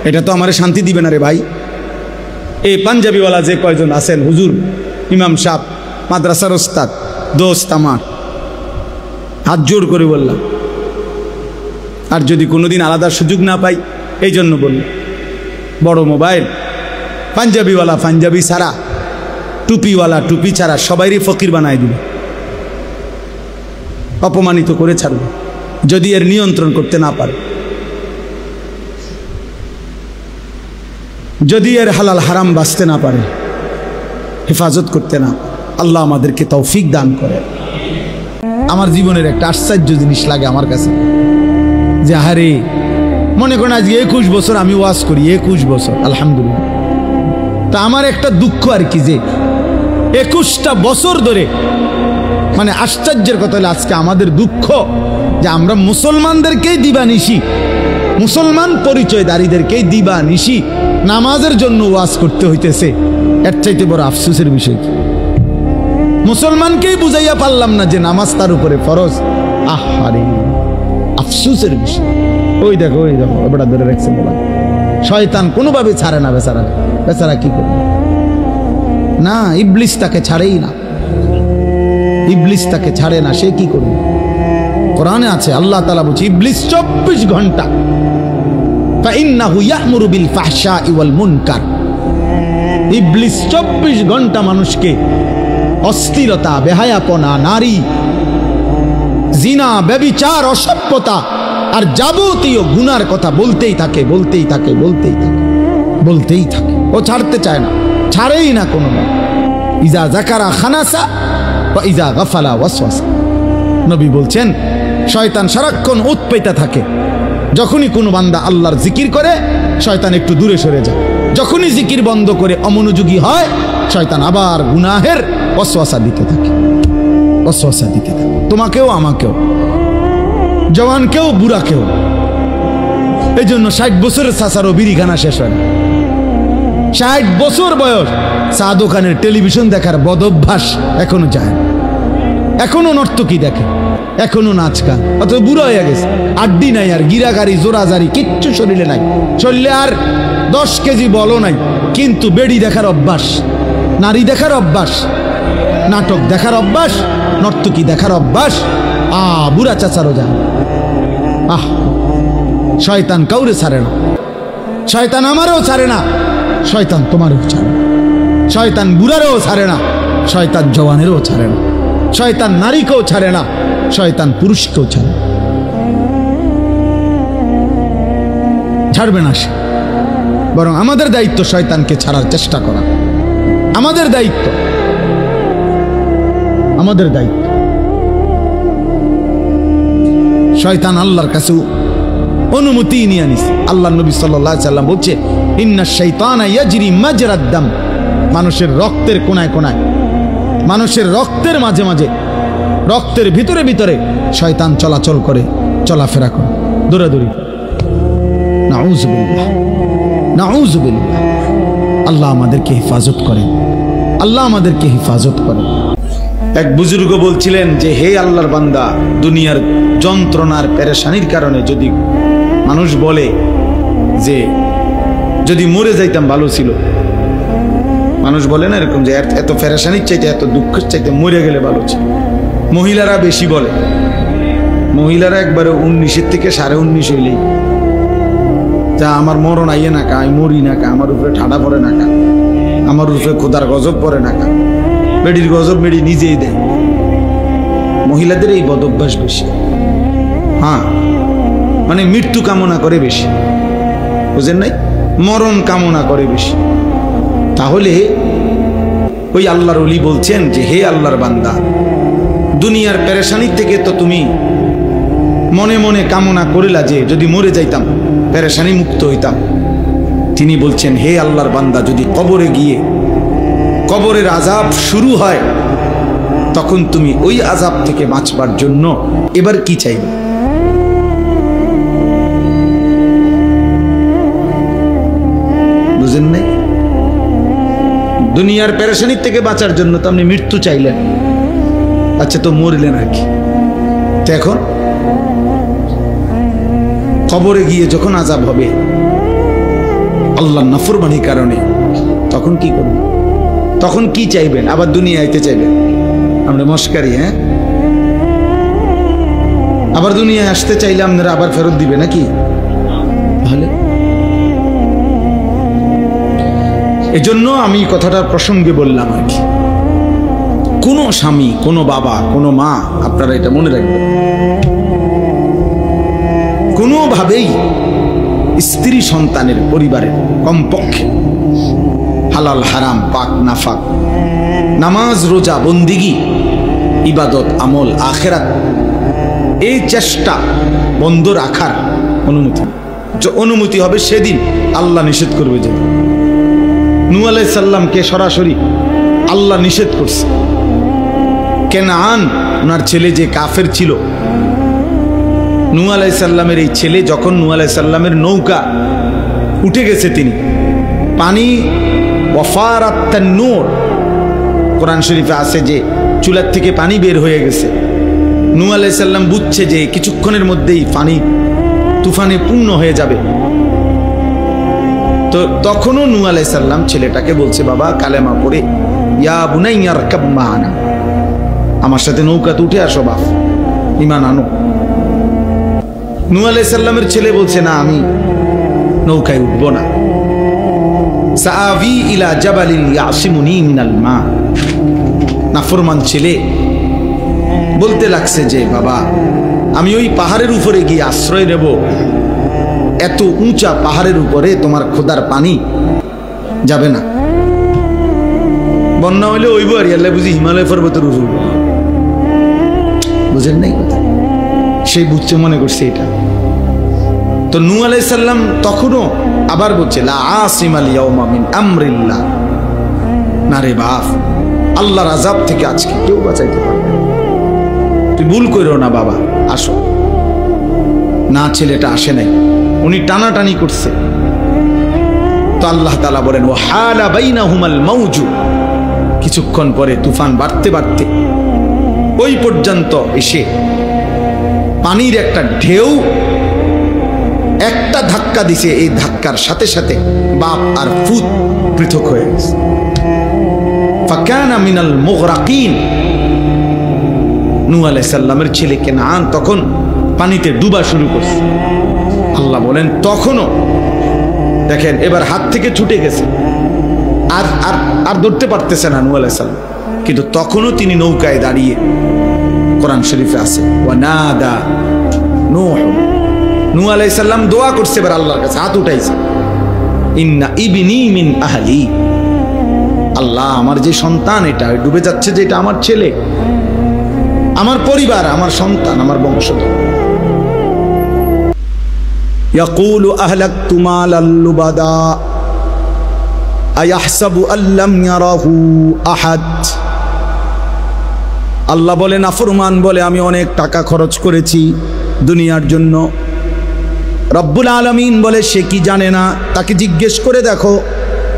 এটা তো আমারে শান্তি দিবে না রে ভাই। এই পাঞ্জাবিওয়ালা যে কয়জন আছেন, হুজুর, ইমাম সাহেব, মাদ্রাসার ওস্তাদ, দোস্ত আমার, হাত জোর করে বললাম, আর যদি কোনোদিন আলাদা সুযোগ না পাই, এই জন্য বললাম, বড় মোবাইল, পাঞ্জাবিওয়ালা পাঞ্জাবি ছাড়া, টুপিওয়ালা টুপি ছাড়া সবাইরই ফকির বানায় দিবে, অপমানিত করে ছাড়বে যদি এর নিয়ন্ত্রণ করতে না পারে, যদি এর হালাল হারাম বাঁচতে না পারে, হেফাজত করতে না। আল্লাহ আমাদেরকে তৌফিক দান করে। আমার জীবনের একটা আশ্চর্য জিনিস লাগে আমার কাছে, যে আরে মনে করেন আজকে 21 বছর আমি ওয়াজ করি, 21 বছর আলহামদুলিল্লাহ। তা আমার একটা দুঃখ আর কি, যে 21টা বছর ধরে, মানে আশ্চর্যের কথা হলো আজকে আমাদের দুঃখ যে আমরা মুসলমানদেরকেই দিবানিশি, মুসলমান পরিচয়দারীদেরকেই দিবানিশি নামাজের জন্য ওয়াজ করতে হইতেছে। এর চাইতে বড় আফসোসের বিষয় কি? মুসলমানকেই বুঝাইয়া পারলাম না যে নামাজ তার উপরে ফরজ। আহারে আফসোসের বিষয়। ওই দেখো এবার ধরে রাখছে বলা, শয়তান কোনোভাবে ছাড়ে না বেচারা। বেচারা কি করবে? না, ইবলিস তাকে ছাড়েই না, ইবলিস তাকে ছাড়ে না। সে কি করবে? কোরআনে আছে, আল্লাহ তাআলা বলছে ইবলিস 24 ঘন্টা ফাইন্নাহু ইয়া'মুরু বিল ফাহশাই ওয়াল মুনকার। ইবলিস 24 ঘন্টা মানুষকে অস্থিরতা, বেহায়াপনা, নারী, জিনা, ব্যভিচার, অসভ্যতা আর যাবতীয় গুনার কথা বলতেই থাকে, বলতেই থাকে, বলতেই থাকে, বলতেই থাকে। ও ছাড়তে চায় না, ছাড়েই না কোনো। ইজা যাকারা খানাসা ওয়া ইজা গাফালা ওয়াসওয়াসা। নবী বলছেন শয়তান সারাক্ষণ উৎপেতে থাকে। যখনই কোনো বান্দা আল্লাহর জিকির করে, শয়তান একটু দূরে সরে যায়। যখনই জিকির বন্ধ করে অমনোযোগী হয়, শয়তান আবার গুনাহের ওয়াসওয়াসা দিতে থাকে, ওয়াসওয়াসা দিতে থাকে। তোমাকেও, আমাকেও, জওয়ানকেও, বুড়াকেও। এই জন্য 60 বছরের চাচারও বিড়িখানা শেষ হয় না। 60 বছর বয়স, চা দোকানের টেলিভিশন দেখার বদভ্যাস এখনো যায়, এখনো নর্তকী দেখে, এখনো নাচ গান। অত বুড়ো হয়ে গেছে, আড্ডি নাই আর, গিরাগারি, জোরাজারি কিচ্ছু শরীরে নাই। শরীরে আর 10 কেজি বলও নাই, কিন্তু বেড়ি দেখার অভ্যাস, নারী দেখার অভ্যাস, নাটক দেখার অভ্যাস, নর্তকী দেখার অভ্যাস। বুড়া চাচারও যায়। শয়তান কাউরে ছাড়ে না, শয়তান আমারও ছাড়ে না, শয়তান তোমারও ছাড়ে না, শয়তান বুড়ারও ছাড়ে না, শয়তান জওয়ানেরও ছাড়ে না, শয়তান নারীকেও ছাড়ে না, শয়তান পুরুষকেও ছাড়ে, ছাড়বে না সে। বরং আমাদের দায়িত্ব শয়তানকে ছাড়ার চেষ্টা করা, আমাদের দায়িত্ব, আমাদের দায়িত্ব। শয়তান আল্লাহর কাছে অনুমতি নিয়ে আনিস। আল্লাহ নবী সাল্লাল্লাহু আলাইহি সাল্লাম বলছে, ইন্না শাইতানা ইয়াজরি মাজরাদ দাম। মানুষের রক্তের কোনায় কোনায়, মানুষের রক্তের মাঝে মাঝে, রক্তের ভিতরে ভিতরে শয়তান চলাচল করে, চলাফেরা করে, দৌড়াদৌড়ি। নাউযুবিল্লাহ, নাউযুবিল্লাহ। আল্লাহ আমাদেরকে হেফাজত করেন, আল্লাহ আমাদেরকে হেফাজত করেন। এক বুজুর্গ বলছিলেন যে, হে আল্লাহর বান্দা, দুনিয়ার যন্ত্রণার পেরেশানির কারণে যদি মানুষ বলে যে যদি মরে যাইতাম ভালো ছিল, মানুষ বলে না এরকম, যে এত পেরেশানির চাইতে, এত দুঃখের চাইতে মরে গেলে ভালো ছিল। মহিলারা বেশি বলে, মহিলারা একবারে 19 থেকে 19.5 হইলেই যা আমার মরণ আইয়ে না কা, আমি মরি না কা, আমার উপরে ঠাডা পড়ে না কা, আমার উপরে খোদার গজব পড়ে না কা। বেডির গজব বেডি নিজেই দেয়। মহিলাদের এই বদ অভ্যাস বেশি। হ্যাঁ, মানে মৃত্যু কামনা করে বেশি, বুঝেন নাই? মরণ কামনা করে বেশি। তাহলে ওই আল্লাহর ওলি বলছেন যে, হে আল্লাহর বান্দা, দুনিয়ার পেরেশানির থেকে তো তুমি মনে মনে কামনা করিলা যে যদি মরে যাইতাম, পেরেশানি মুক্ত হইতাম। তিনি বলছেন, হে আল্লাহর বান্দা, যদি কবরে গিয়ে কবরের আযাব শুরু হয়, তখন তুমি ওই আযাব থেকে বাঁচবার জন্য এবার কি চাইবে? বুঝেন নাই? দুনিয়ার পেরেশানির থেকে বাঁচার জন্য তো আপনি মৃত্যু চাইলেন, আচ্ছা তো মরলেন আর কি। তো এখন কবরে গিয়ে যখন আযাব হবে আল্লাহর নাফরমানির কারণে, তখন কি করবেন? তখন কি চাইবেন? আবার দুনিয়া আইতে চাইবেন? আমরা মস্কারি, হ্যাঁ? আবার দুনিয়ায় আসতে চাইলে আপনারা আবার ফেরত দিবে নাকি? তাহলে এজন্য আমি কথাটা প্রসঙ্গে বললাম আর কি। কোনো স্বামী, কোনো বাবা, কোনো মা, আপনারা এটা মনে রাখবেন, কোনোভাবেই স্ত্রী সন্তানের পরিবারের কমপক্ষে হালাল হারাম পাক নাফাক নামাজ রোজা বন্দিগি ইবাদত আমল আখেরাত এই চেষ্টা বন্ধ রাখার অনুমতি হবে সেদিন আল্লাহ নিষেধ করবে। যে নূহ আলাইহিস সালামকে সরাসরি আল্লাহ নিষেধ করছে। কেনান ওনার ছেলে যে কাফের ছিল, নূহ আলাইহিস সালামের এই ছেলে যখন নূহ আলাইহিস সালামের নৌকা উঠে গেছে, তিনি পানি ওয়াফারাত তান্নুর, কোরআন শরীফে আছে যে চুলার থেকে পানি বের হয়ে গেছে। নূহ আলাইহিস সালাম বুঝছে যে কিছুক্ষণের মধ্যেই পানি তুফানে পূর্ণ হয়ে যাবে। তো তখনও নূহ আলাইহিস সালাম ছেলেটাকে বলছে, বাবা কালেমা পড়ে ইয়া বুনাইয়া রকাব মা'ানা, আমার সাথে নৌকাতে উঠে আসো, বাপ ঈমান আনো। নূহ আলাইহিস সালামের ছেলে বলছে, না আমি নৌকায় উঠবো না। সাআবি ইলা জাবালিন ইয়াসিমুনি মিনাল মা। নাফরমান ছেলে বলতে লাগছে যে বাবা আমি ওই পাহাড়ের উপরে গিয়ে আশ্রয় নেব, এত উঁচা পাহাড়ের উপরে তোমার খোদার পানি যাবে না। বন্যা হইলে ওইব আর আল্লাহ বুঝি হিমালয় পর্বতের উপর, বুঝেন নাই কথা? সেই বুঝছে, মনে করছে এটা। তো নূহ আলাইহিস সালাম তখনও আবার বলছে লা আসিমাল ইয়াউমা মিন আমরিল্লাহ, না রে বাপ, আল্লাহর আযাব থেকে আজকে কেউ বাঁচাইতে পারবে না, তুই ভুল করো না বাবা, আসো না। ছেলেটা আসে নাই, উনি টানাটানি করছে। তো আল্লাহ তাআলা বলেন ওয়া হালা বাইনাহুমাল মাউজু, কিছুক্ষণ পরে তুফান বাড়তে বাড়তে ওই পর্যন্ত এসে পানির একটা ঢেউ একটা ধাক্কা দিছে, এই ধাক্কার সাথে সাথে বাপ আর ফুত পৃথক হয়ে গেছে। ফাকানা মিনাল মুগরাকিন, নূহ আলাইহিস সালামের ছেলে কেনান তখন পানিতে ডুবা শুরু করছে। আল্লাহ বলেন তখনও দেখেন এবার হাত থেকে ছুটে গেছে, আর আর আর ধরতে পারতেছে না নূহ আলাইহিস সালাম, কিন্তু তখনও তিনি নৌকায় দাঁড়িয়ে, কোরআন শরীফে আছে ওয়ানাদা নূহ, নূহ আলাইহিস সালাম দোয়া করছে এবার আল্লাহর কাছে, হাত উঠাইছে, ইন্না ইবনি মিন আহলি, আল্লাহ আমার যে সন্তান এটা ডুবে যাচ্ছে, যে এটা আমার ছেলে, আমার পরিবার, আমার সন্তান, আমার বংশধর। ইয়াকুলু আহলাকতু মালাল লুবাদা আয়াহসাবু আল্লাম ইয়ারাহু আহাদ। আল্লাহ বলে, নাফরমান বলে আমি অনেক টাকা খরচ করেছি দুনিয়ার জন্য। রব্বুল আলামিন বলে সে কি জানে না? তাকে জিজ্ঞেস করে দেখো,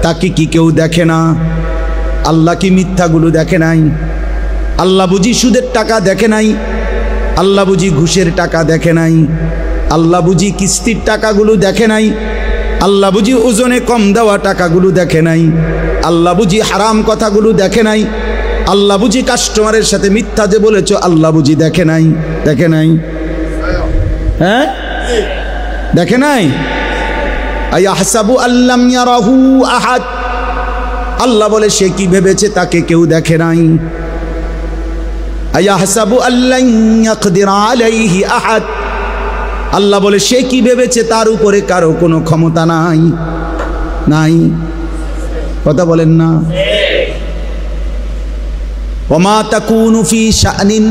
তাকে কি কেউ দেখে না? আল্লাহ কি মিথ্যাগুলো দেখে নাই? আল্লাহ বুঝি সুদের টাকা দেখে নাই? আল্লাহ বুঝি ঘুষের টাকা দেখে নাই? আল্লাহ বুঝি কিস্তির টাকাগুলো দেখে নাই? আল্লাহ বুঝি ওজনে কম দেওয়া টাকাগুলো দেখে নাই? আল্লাহ বুঝি হারাম কথাগুলো দেখে নাই? আল্লাহ বুঝি কাস্টমারের সাথে মিথ্যা যে বলেছ আল্লাহ বুঝি দেখে নাই? দেখে নাই? হ্যাঁ দেখে নাই? আয়াহসাবু আল্লাম ইয়ারাহু আহাদ, আল্লাহ বলে সে কি ভেবেছে তাকে কেউ দেখে নাই? আয়াহসাবু আল্লান ইয়াকদির আলাইহি আহাদ, আল্লাহ বলে সে কি ভেবেছে তার উপরে কারো কোনো ক্ষমতা নাই? নাই? কথা বলেন না? ওমা তাকুনু ফি শানিন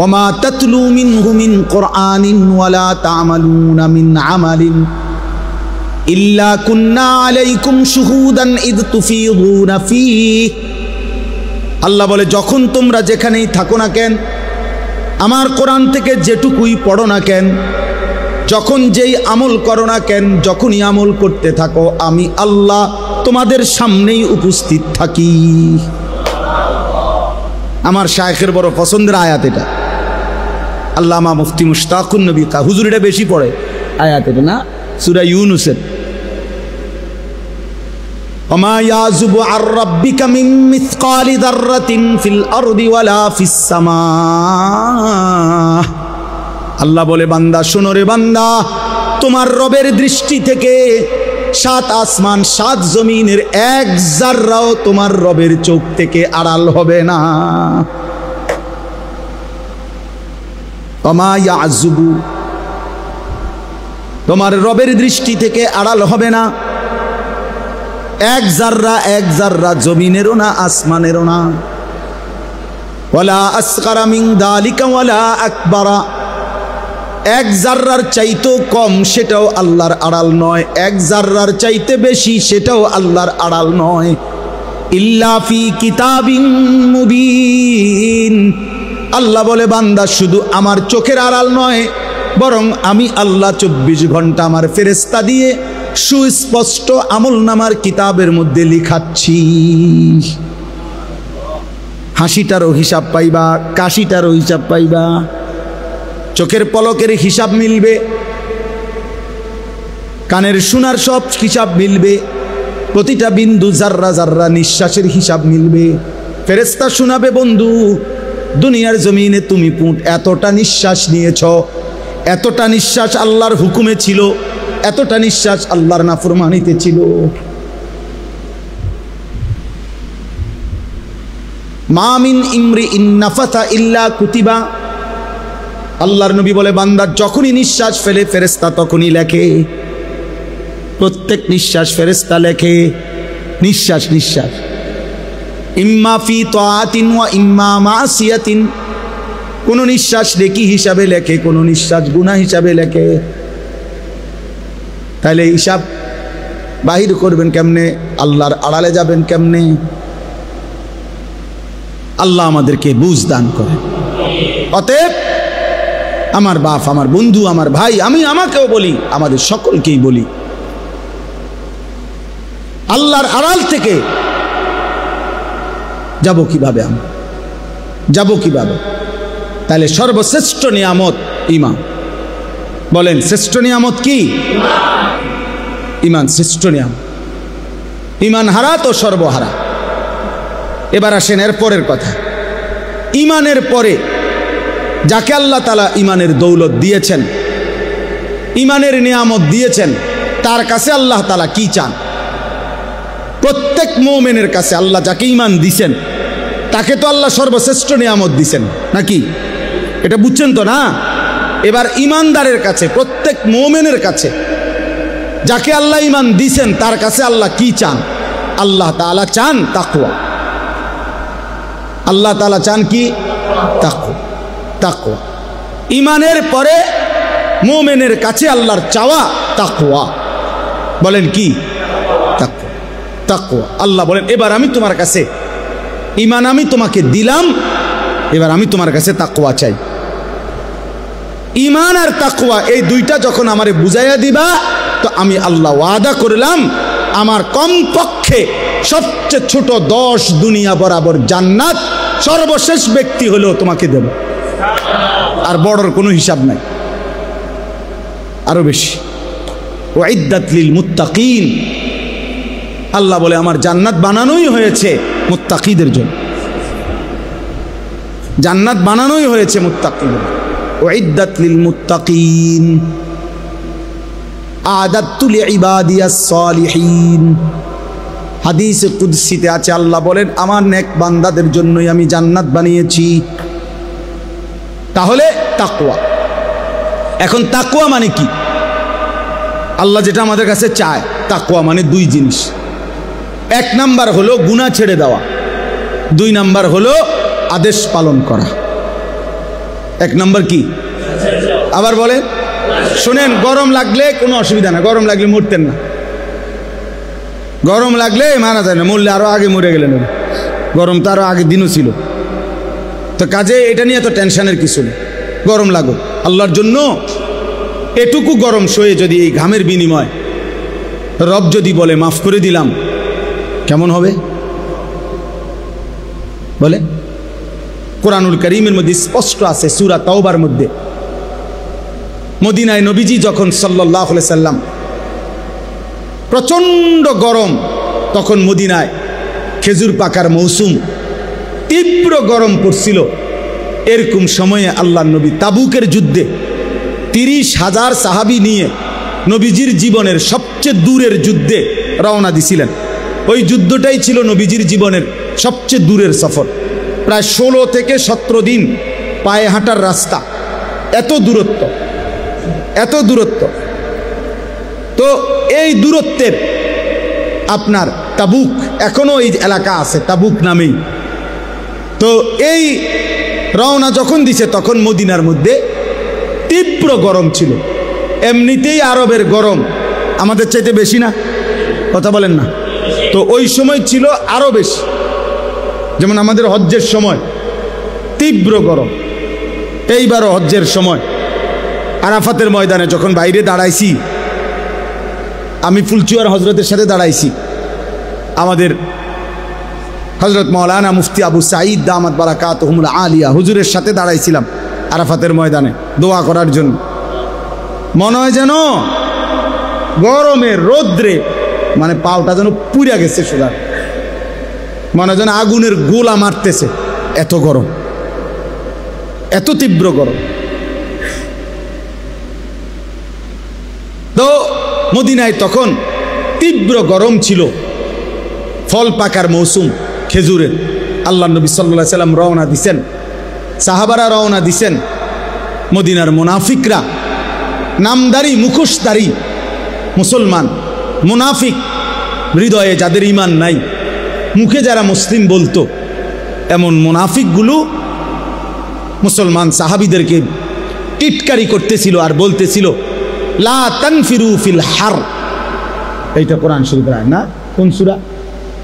ওমা তাতলু মিনহু মিন কুরআনিন ওয়ালা তা'মালুনা মিন আমালিন ইল্লা কুন্না আলাইকুম শুহুদান ইদ তুফিদুনা ফীহি। আল্লাহ বলে যখন তোমরা যেখানেই থাকো না কেন, আমার কোরআন থেকে যেটুকুই পড়ো না কেন, যখন যেই আমল করো না কেন, যখনই আমল করতে থাকো আমি আল্লাহ তোমাদের সামনেই উপস্থিত থাকি। আমার শায়েখের বড় পছন্দের আয়াত এটা, আল্লামা মুফতি মুশতাকুন নবী হুজুর এটা বেশি পড়ে আয়াত এটা না, সূরা ইউনূসের ওমা ইয়াযুবু আর রাব্বিকা মিন মিসকালি যাররাতিন ফিল আরদি ওয়ালা ফিস সামা। আল্লাহ বলে বান্দা শোনো রে বান্দা, তোমার রবের দৃষ্টি থেকে 7 আসমান 7 জমিনের এক জাররাও তোমার রবের চোখ থেকে আড়াল হবে না। ওমা ইয়াযুবু, তোমার রবের দৃষ্টি থেকে আড়াল হবে না এক জাররা জমিনেরও না আসমানেরও না। ওয়ালা আসগারা মিন যালিকা ওয়ালা আকবারা, এক জাররার চাইতেও কম সেটাও আল্লাহর আড়াল নয়, এক জাররার চাইতে বেশি সেটাও আল্লাহর আড়াল নয়। ইল্লা ফি কিতাবিন মুবিন, আল্লাহ বলে বান্দা শুধু আমার চোখের আড়াল নয়, বরং আমি আল্লাহ 24 ঘন্টা আমার ফেরেশতা দিয়ে সুস্পষ্ট আমলনামার কিতাবের মধ্যে লিখাচ্ছি। হাসিটারও হিসাব পাইবা, কাশিটারও হিসাব পাইবা, চোখের পলকের হিসাব মিলবে, কানের শোনার সব হিসাব মিলবে, প্রতিটা বিন্দু জাররা জাররা নিঃশ্বাসের হিসাব মিলবে। ফেরেশতা শোনাবে বন্ধু দুনিয়ার জমিনে তুমি এতটা নিঃশ্বাস নিয়েছ, এতটা নিঃশ্বাস আল্লাহর হুকুমে ছিল, এতটা নিঃশ্বাস আল্লাহর নাফরমানিতে ছিল। মা মিন ইমরিইন নাফাসা ইল্লা কুতিবা, আল্লাহর নবী বলে বান্দা যখনই নিঃশ্বাস ফেলে ফেরেশতা তখনই লেখে, প্রত্যেক নিঃশ্বাস ফেরেশতা লেখে। নিঃশ্বাস নিঃশ্বাস ইম্মা ফি তাআতিন ওয়া ইম্মা মাসিয়াতিন, কোন নিঃশ্বাস নেকি হিসাবে লেখে, কোন নিঃশ্বাস গুনাহ হিসাবে লেখে। তাহলে হিসাব বাহির করবেন কেমনে, আল্লাহর আড়ালে যাবেন কেমনে? আল্লাহ আমাদেরকে বুঝ দান করেন। অতএব আমার বাপ, আমার বন্ধু, আমার ভাই, আমি আমাকেও বলি, আমাদের সকলকেই বলি, আল্লাহর আড়াল থেকে যাব কিভাবে, আমরা যাব কিভাবে? তাহলে সর্বশ্রেষ্ঠ নিয়ামত ঈমান। বলেন শ্রেষ্ঠ নিয়ামত কি? ঈমান শ্রেষ্ঠ নিয়ামত। ঈমান হারা তো সর্বহারা। এবার আসেন এর পরের কথা। ঈমানের পরে যাকে আল্লাহ তাআলা ঈমানের দৌলত দিয়েছেন, ঈমানের নিয়ামত দিয়েছেন, তার কাছে আল্লাহ তাআলা কি চান? প্রত্যেক মুমিনের কাছে আল্লাহ যাকে ঈমান দিয়েছেন তাকে তো আল্লাহ সর্বশ্রেষ্ঠ নিয়ামত দিয়েছেন, নাকি? এটা বুঝছেন তো না? এবার ঈমানদারের কাছে, প্রত্যেক মুমিনের কাছে যাকে আল্লাহ ঈমান দিয়েছেন তার কাছে আল্লাহ কি চান? আল্লাহ তাআলা চান তাকওয়া। আল্লাহ তাআলা চান কি? তাকওয়া। তাকওয়া ঈমানের পরে মুমিনের কাছে আল্লাহর চাওয়া তাকওয়া। বলেন কি? তাকওয়া। তাকওয়া। আল্লাহ বলেন এবার আমি তোমার কাছে ঈমান আমি তোমাকে দিলাম, এবার আমি তোমার কাছে তাকওয়া চাই। ঈমান আর তাকওয়া এই দুইটা যখন আমারে বুঝাইয়া দিবা তো আমি আল্লাহ ওয়াদা করলাম আমার কমপক্ষে সবচেয়ে ছোট 10 দুনিয়া বরাবর জান্নাত সর্বশেষ ব্যক্তি হলেও তোমাকে দেব। আর বড়র কোনো হিসাব নাই, আরো বেশি। উইদ্দাত লিল মুত্তাকিন, আল্লাহ বলে আমার জান্নাত বানানোই হয়েছে মুত্তাকিদের জন্য। জান্নাত বানানোই হয়েছে মুত্তাকিদের। উইদ্দাত লিল মুত্তাকিন আ'দাতু লিইবাদিয়াস সালিহিন। হাদিসে কুদসিতে আছে আল্লাহ বলেন আমার নেক বান্দাদের জন্যই আমি জান্নাত বানিয়েছি। তাহলে তাকওয়া। এখন তাকওয়া মানে কি? আল্লাহ যেটা আমাদের কাছে চায়, তাকওয়া মানে 2 জিনিস। 1 নাম্বার হলো গুনাহ ছেড়ে দেওয়া, 2 নাম্বার হলো আদেশ পালন করা। 1 নাম্বার কি? আবার বলেন, শুনেন, গরম লাগলে কোনো অসুবিধা না, গরম লাগলে মরতেন না। গরম লাগলে মারা যায় না, মরলে আরো আগে মরে গেলেন। গরম তো আরো আগে দিনও ছিল, তো কাজে এটা নিয়ে তো টেনশনের কিছু নেই। গরম লাগো আল্লাহর জন্য, এটুকু গরম সয়ে যদি এই ঘামের বিনিময় রব যদি বলে মাফ করে দিলাম, কেমন হবে বলে? কোরআনুল কারীমের মধ্যে স্পষ্ট আছে, সূরা তাওবার মধ্যে, মদিনায় নবীজি যখন সাল্লাল্লাহু আলাইহি সাল্লাম, প্রচণ্ড গরম, তখন মদিনায় খেজুর পাকার মৌসুম, তীব্র গরম পড়ছিল। এরকম সময়ে আল্লাহর নবী তাবুকের যুদ্ধে 30,000 সাহাবী নিয়ে নবীজির জীবনের সবচেয়ে দূরের যুদ্ধে রওনা দিছিলেন। ওই যুদ্ধটাই ছিল নবীজির জীবনের সবচেয়ে দূরের সফর, প্রায় 16 থেকে 17 দিন পায়ে হাঁটার রাস্তা, এত দূরত্ব, এত দূরত্ব। তো এই দূরত্বের আপনার তাবুক, এখনো এই এলাকা আছে তাবুক নামেই। তো এই রওনা যখন দিছে তখন মদিনার মধ্যে তীব্র গরম ছিল। এমনিতেই আরবের গরম আমাদের চাইতে বেশি না, কথা বলেন না? তো ওই সময় ছিল আরো বেশি, যেমন আমাদের হজ্জের সময় তীব্র গরম। এইবারও হজ্জের সময় আরাফাতের ময়দানে যখন বাইরে দাঁড়াইছি, আমি ফুলচুয়ার হজরতের সাথে দাঁড়াইছি, আমাদের হজরত মাওলানা মুফতি আবু সাঈদ দামাত বারাকাতুহুমুল আলিয়া হুজুরের সাথে দাঁড়াইছিলাম আরাফাতের ময়দানে দোয়া করার জন্য। মনে হয় যেন গরমের রৌদ্রে মানে পাওটা যেন পুড়ে গেছে, সোজা মনে হয় যেন আগুনের গোলা মারতেছে, এত গরম, এত তীব্র গরম। তো মদিনায় তখন তীব্র গরম ছিল, ফল পাকার মৌসুম খেজুরের। আল্লাহ নবী সাল্লাল্লাহু আলাইহি সাল্লাম রওনা দিছেন, সাহাবারা রওনা দিছেন। মদিনার মুনাফিকরা, নামদারি মুখোশধারী মুসলমান মুনাফিক, হৃদয়ে যাদের ঈমান নাই, মুখে যারা মুসলিম বলতো, এমন মুনাফিকগুলো মুসলমান সাহাবীদেরকে টিটকারি করতেছিল আর বলতেছিল, লা তানফিরু ফিল হার। এইটা কোরআন শরীফের আয়াত না? কোন সূরা?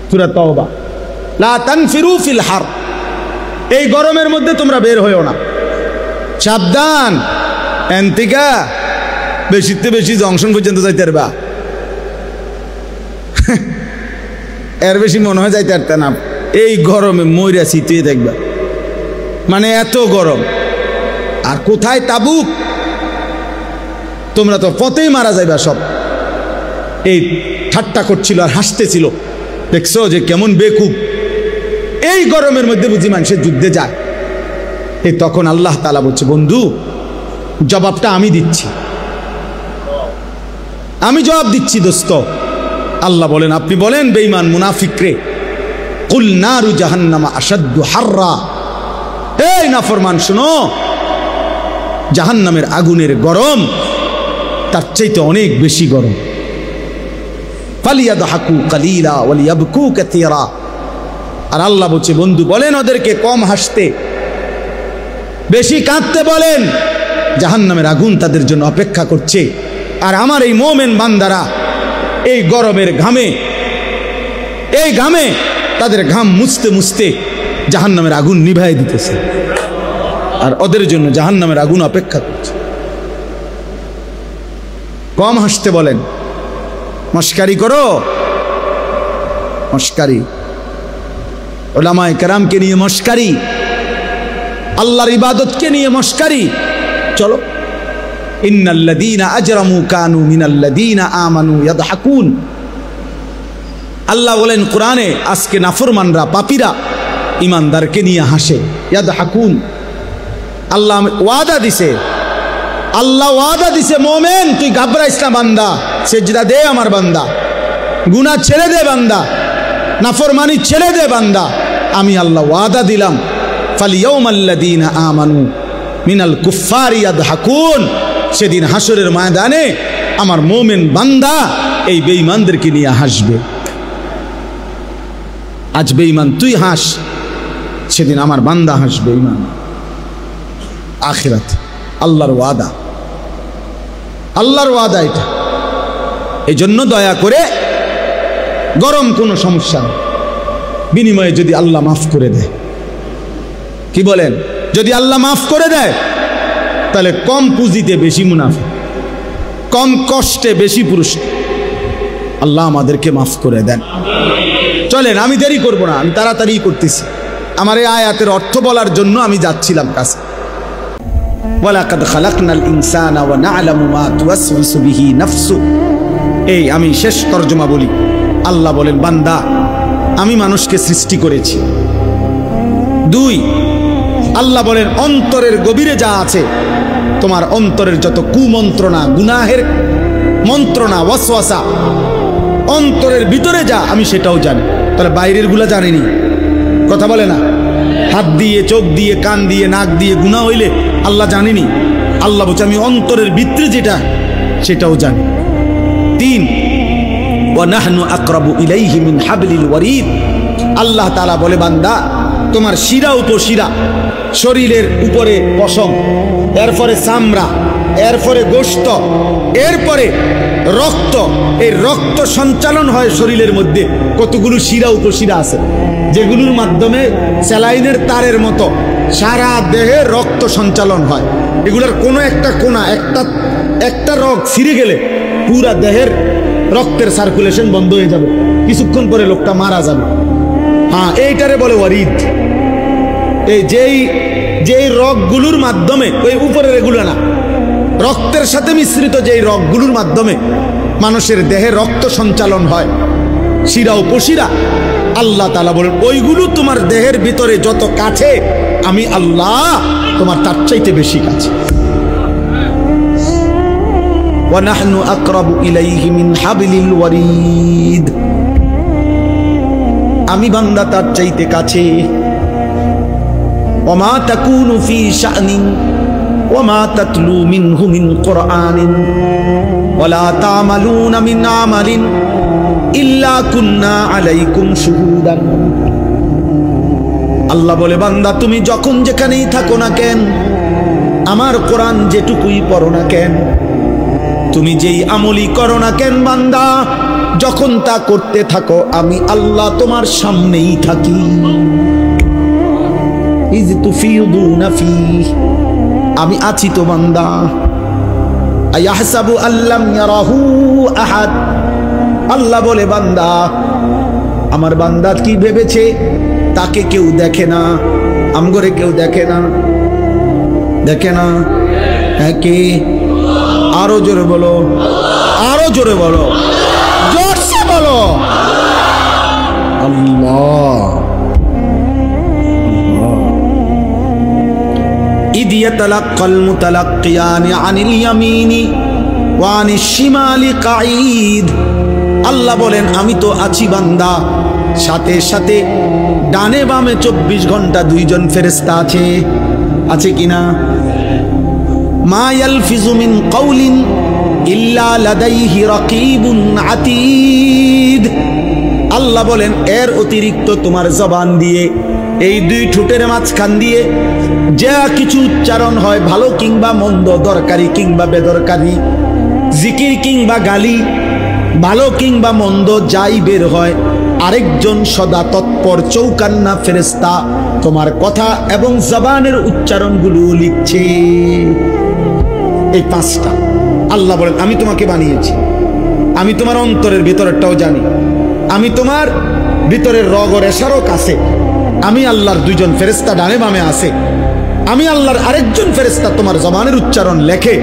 সূরা তাওবা। লা তানফিরু ফিল হার, এই গরমের মধ্যে তোমরা বের হইও না, সাবধান। এনতিকা বেশিতে বেশি জংশন পর্যন্ত যাইতে পারবা, এর বেশি মনে হয় যাইতে পারত না। এই গরমে মইরা শীতে দেখবা, মানে এত গরম। আর কোথায় তাবুক, তোমরা তো পথেই মারা যাইবা সব। এই ঠাট্টা করছিল আর হাসতেছিল, দেখছো যে কেমন বেকুব, এই গরমের মধ্যে বুঝি মানুষের যুদ্ধে যায়। এই তখন আল্লাহ তাআলা বলছে, বন্ধু জবাবটা আমি দিচ্ছি, আমি জবাব দিচ্ছি দোস্ত। আল্লাহ বলেন, আপনি বলেন বেঈমান মুনাফিকরে, কুল নারু জাহান্নামা আশাদ্দু হাররা, এই নাফরমান শুনো, জাহান্নামের আগুনের গরম তার চাইতে অনেক বেশি গরম। ফালিয়াদহাকু কালিলা ওয়ালিয়াবকু কাসীরা। আর আল্লাহ বলছে, বন্ধু বলেন ওদেরকে কম হাসতে, বেশি কাঁদতে বলেন, জাহান্নামের আগুন তাদের জন্য অপেক্ষা করছে। আর আমার এই মুমিন বান্দারা এই গরমের ঘামে, এই ঘামে তাদের ঘাম মুছতে মুছতে জাহান্নামের আগুন নিভাই দিতেছে, আর ওদের জন্য জাহান্নামের আগুন অপেক্ষা করছে। কম হাসতে বলেন, মস্কারি করো, মস্কারি, উলামায়ে কেরামকে নিয়ে মস্কারি, আল্লাহর ইবাদতকে নিয়ে মস্কারি। চলো, ইন্নাল্লাযীনা আজরামু কানু মিনাল্লাযীনা আমানু ইয়াদহাকুন। আল্লাহ বলেন কোরআনে, আজকে নাফরমানরা, পাপীরা ঈমানদারকে নিয়ে হাসে, ইয়াদহাকুন। আল্লাহ ওয়াদা দিছে, আল্লাহ ওয়াদা দিছে, মুমিন তুই ঘাবড়াইস না বান্দা, সিজদা দে আমার বান্দা, গুনাহ ছেড়ে দে বান্দা, নাফরমানি ছেড়ে দে বান্দা, আমি আল্লাহ ওয়াদা দিলাম, ফালিয়াউমাল্লাযীনা আমানু মিনাল কুফফারি ইয়াদহাকুন। সেদিন হাসরের ময়দানে আমার মুমিন বান্দা এই বেঈমানদেরকে নিয়ে হাসবে। আজ বেঈমান তুই হাস, সেদিন আমার বান্দা হাসবে। ঈমান আখিরাত, আল্লাহর ওয়াদা, আল্লাহর ওয়াদা এটা। এই জন্য দয়া করে, গরম কোনো সমস্যা নেই, বিনিময়ে যদি আল্লাহ মাফ করে দেয়, কি বলেন, যদি আল্লাহ মাফ করে দেয় তাহলে কম পুঁজিতে বেশি মুনাফা। কম কষ্টে বেশি পুরস্কার। আল্লাহ আমাদেরকে মাফ করে দেন। চলেন, আমি দেরি করব না, আমি তাড়াতাড়ি করতেছি। আমার এই আয়াতের অর্থ বলার জন্য আমি যাচ্ছিলাম কাছে। ওয়ালাকাদ খালাকনাল ইনসানা ওয়া না'লামু মা তুওয়াসওয়িসু বিহি নাফসু। এই আমি শেষ তরজমা বলি। আল্লাহ বলেন, বান্দা আমি মানুষকে সৃষ্টি করেছি। 2, আল্লাহ বলেন অন্তরের গভীরে যা আছে, তোমার অন্তরের যত কুমন্ত্রণা, গুনাহের মন্ত্রণা, ওয়াসওয়াসা, অন্তরের ভিতরে যা আমি সেটাও জানি। তাহলে বাইরের গুলা জানিনি, কথা বলে না? হাত দিয়ে, চোখ দিয়ে, কান দিয়ে, নাক দিয়ে গুনাহ হইলে আল্লাহ জানিনি? আল্লাহ বলছে আমি অন্তরের ভিতরে যেটা সেটাও জানি। 3, ওয়া নাহনু আকরাবু ইলাইহি মিন হাবলিল ওয়ারিদ। আল্লাহ তাআলা বলে, বান্দা তোমার শিরা উপশিরা, শরীরের উপরে পশম, এরপরে চামড়া, এরপরে গোশত, এরপরে রক্ত। এই রক্ত সঞ্চালন হয় শরীরের মধ্যে। কতগুলো শিরা উপশিরা আছে যেগুলোর মাধ্যমে স্যালাইনের তারের মতো সারা দেহে রক্ত সঞ্চালন হয়। এগুলোর কোনো একটা কোনা, একটা রগ ছিঁড়ে গেলে পুরা দেহের রক্তের সার্কুলেশন বন্ধ হয়ে যাবে, কিছুক্ষণ পরে লোকটা মারা যাবে। হ্যাঁ, এইটারে বলে ওয়ারিদ। এই যেই রগগুলোর মাধ্যমে, ওই উপরের এগুলো না, রক্তের সাথে মিশ্রিত যেই রগগুলোর মাধ্যমে মানুষের দেহে রক্ত সঞ্চালন হয়, শিরা উপশিরা, আল্লাহ তাআলা বলেন ওইগুলো তোমার দেহের ভিতরে যত কাছে, আমি আল্লাহ তোমার তার চাইতে বেশি কাছে। ওয়া নাহনু আকরাবু ইলাইহি মিন হাবলিল ওয়ারিদ। আমি বান্দা তার চাইতে কাছে। ওয়া মা তাকুনু ফি শা'নিন ওয়া মা তাতলু মিনহু মিন কুরআনিন ওয়া লা তা'মালুনা মিন আমালিন ইল্লা কুন্না আলাইকুম শুহুদান। আল্লাহ বলে, বান্দা তুমি যখন যেখানেই থাকো না কেন, আমার কোরআন যেটুকুই পড়ো না কেন, তুমি যেই আমলই করো না কেন, বান্দা যখন তা করতে থাকো, আমি আল্লাহ তোমার সামনেই থাকি। ইয তুফিদুনা ফীহ, আমি আছি তো বান্দা। আয়াহসাবু আল্লাম ইয়ারাহু আহাদ। আল্লাহ বলে, বান্দা আমার বান্দা কি ভেবেছে তাকে কেউ দেখে না? আমগরে কেউ দেখে না? দেখে না? হ্যাঁ, কে? আরো জোরে বলো, আরো জোরে বলো, জোরসে বলো, আল্লাহ। ইদ ইয়াতালাক্কাল মুতালাক্কিয়ানি আনিল ইয়ামিনি ওয়া আনিশ শিমালি কাঈদ। আল্লাহ বলেন আমি তো আছি বান্দা, সাথে সাথে ডানে বামে 24 ঘন্টা 2 জন ফেরেশতা আছে। আছে কিনা? মা ইয়ালফিজু মিন কাউলিন ইল্লা লাদাইহি রাকিবুন আতীদ। আল্লাহ বলেন এর অতিরিক্ত তোমার জবান দিয়ে, এই 2 ঠোঁটের মাঝখান দিয়ে যা কিছু উচ্চারণ হয়, ভালো কিংবা মন্দ, দরকারি কিংবা বেদরকারি, জিকির কিংবা গালি, ভালো কিংবা মন্দ যাই বের হয়, আরেকজন সদা তৎপর চৌকান্না ফেরেশতা তোমার কথা এবং জবানের উচ্চারণগুলো লিখছে। এই 5টা আল্লাহ বলেন আমি তোমাকে বানিয়েছি। আমি তোমার অন্তরের ভিতরেরটাও জানি। আমি তোমার ভিতরের রগ ও রেশারও কাছে। আমি আল্লাহর 2 জন ফেরেশতা ডানে বামে আছে। আমি আল্লাহর আরেকজন ফেরেশতা তোমার জবানের উচ্চারণ লেখে।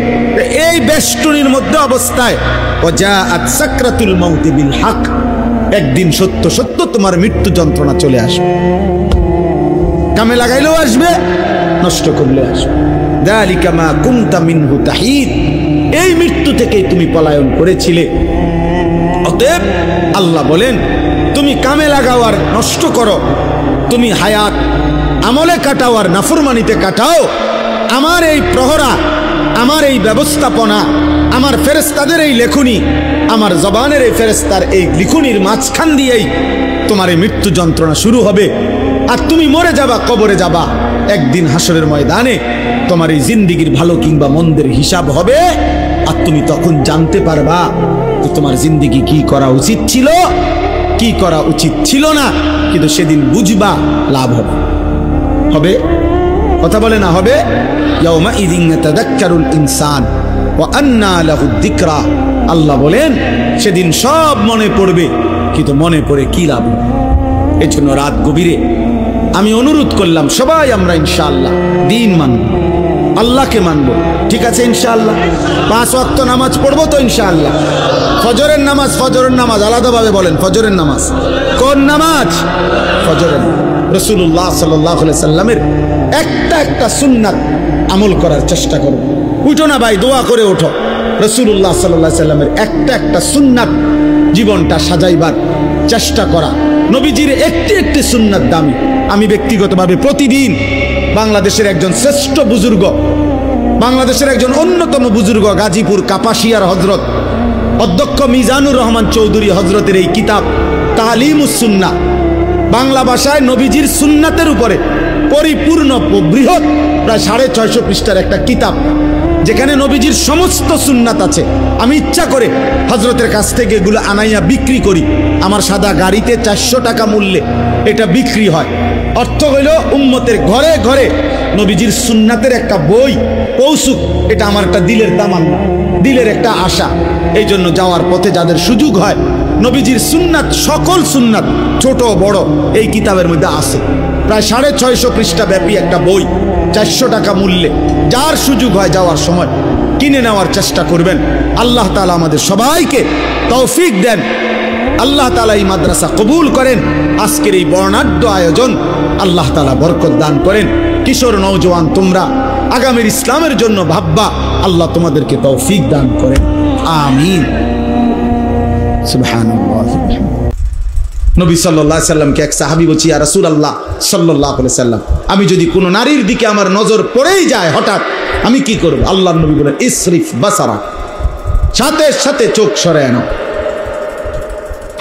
এই বেষ্টনীর মধ্যে অবস্থায় ওয়াজাআত সাকরাতুল মাউত বিল হক, একদিন সত্য সত্য তোমার মৃত্যু যন্ত্রণা চলে আসবে। কামে লাগাইলেও আসবে, নষ্ট করলেও আসবে। যালিকা মা কুনতা মিনহু তাহিদ, এই মৃত্যু থেকে তুমি পলায়ন করেছিলে। অতএব আল্লাহ বলেন তুমি কামে লাগাও আর নষ্ট করো, তুমি হায়াত আমলে কাটাও আর নাফরমানিতে কাটাও। আমার এই প্রহরা, আমার এই ব্যবস্থাপনা, আমার ফেরেশতাদের এই লেখনী, আমার জবানের এই ফেরেশতার এই লিখনির মাঝখান দিয়েই তোমার এই মৃত্যু যন্ত্রণা শুরু হবে। আর তুমি মরে যাবা, কবরে যাবা। একদিন হাসরের ময়দানে তোমার এই জিন্দিগির ভালো কিংবা মন্দের হিসাব হবে। আর তুমি তখন জানতে পারবা যে তোমার জিন্দিগি কি করা উচিত ছিল, কি করা উচিত ছিল না। কিন্তু সেদিন বুঝবা, লাভ হবে। হবে কথা বলে না? হবে। ইয়াউমা ইযিন ইয়াতাযাক্কারুল ইনসান ওয়া আন্না লাহু যিকরা, আল্লাহ বলেন সেদিন সব মনে পড়বে, কিন্তু মনে পড়ে কি লাভ। এই জন্য রাত গভীরে আমি অনুরোধ করলাম সবাই আমরা ইনশাআল্লাহ দিন মানব, আল্লাহকে মানব, ঠিক আছে ইনশাআল্লাহ। 5 ওয়াক্ত নামাজ পড়বো তো ইনশাআল্লাহ। ফজরের নামাজ আলাদাভাবে বলেন, ফজরের নামাজ কোন নামাজ? ফজরের। রাসূলুল্লাহ সাল্লাল্লাহু আলাইহি সাল্লামের একটা সুন্নাত আমল করার চেষ্টা করো। উঠো না ভাই, দোয়া করে ওঠো। রাসূলুল্লাহ সাল্লাল্লাহু আলাইহি সাল্লামের একটা সুন্নাত জীবনটা সাজাইবার চেষ্টা করা। নবীজির একটি সুন্নাত দামি। আমি ব্যক্তিগতভাবে প্রতিদিন বাংলাদেশের একজন শ্রেষ্ঠ বুজুর্গ, বাংলাদেশের একজন অন্যতম বুজুর্গ, গাজীপুর কাপাসিয়ার হযরত অধ্যক্ষ মিজানুর রহমান চৌধুরী হযরতের এই কিতাব তালিমুস সুন্নাহ, বাংলা ভাষায় নবীজির সুন্নাতের উপরে পরিপূর্ণ বৃহৎ প্রায় 650 পৃষ্ঠার একটা কিতাব, যেখানে নবীজির সমস্ত সুন্নাত আছে। আমি ইচ্ছা করে হযরতের কাছ থেকে এগুলো আনাইয়া বিক্রি করি। আমার সাদা গাড়িতে 400 টাকা মূল্যে এটা বিক্রি হয়। অর্থ হইল উম্মতের ঘরে ঘরে নবীজির সুন্নাতের একটা বই পৌঁছুক, এটা আমার একটা দিলের তামান্না, দিলের একটা আশা। এই জন্য যাওয়ার পথে যাদের সুযোগ হয়, নবীজির সুন্নাত, সকল সুন্নাত ছোট বড় এই কিতাবের মধ্যে আছে। প্রায় 650 পৃষ্ঠা ব্যাপী একটা বই, 400 টাকা মূল্যে। যার সুযোগ হয় যাওয়ার সময় কিনে নেওয়ার চেষ্টা করবেন। আল্লাহ তাআলা আমাদের সবাইকে তৌফিক দেন। আল্লাহ তাআলা এই মাদ্রাসা কবুল করেন। আজকের এই বর্ণাঢ্য আয়োজন আল্লাহ তাআলা বরকত দান করেন। কিশোর নওজোয়ান তোমরা আগামীর ইসলামের জন্য ভাববা, আল্লাহ তোমাদেরকে তৌফিক দান করেন। আমিন। সুবহানাল্লাহ। নবী সাল্লাল্লাহু আলাইহি সাল্লামকে এক সাহাবী বলছি, ইয়া রাসূলুল্লাহ সাল্লাল্লাহু আলাইহি সাল্লাম, আমি যদি কোনো নারীর দিকে আমার নজর পড়েই যায় হঠাৎ, আমি কি করব? আল্লাহর নবী বলেন, ইসরিফ বাসারা, সাথে সাথে চোখ সরায় নাও।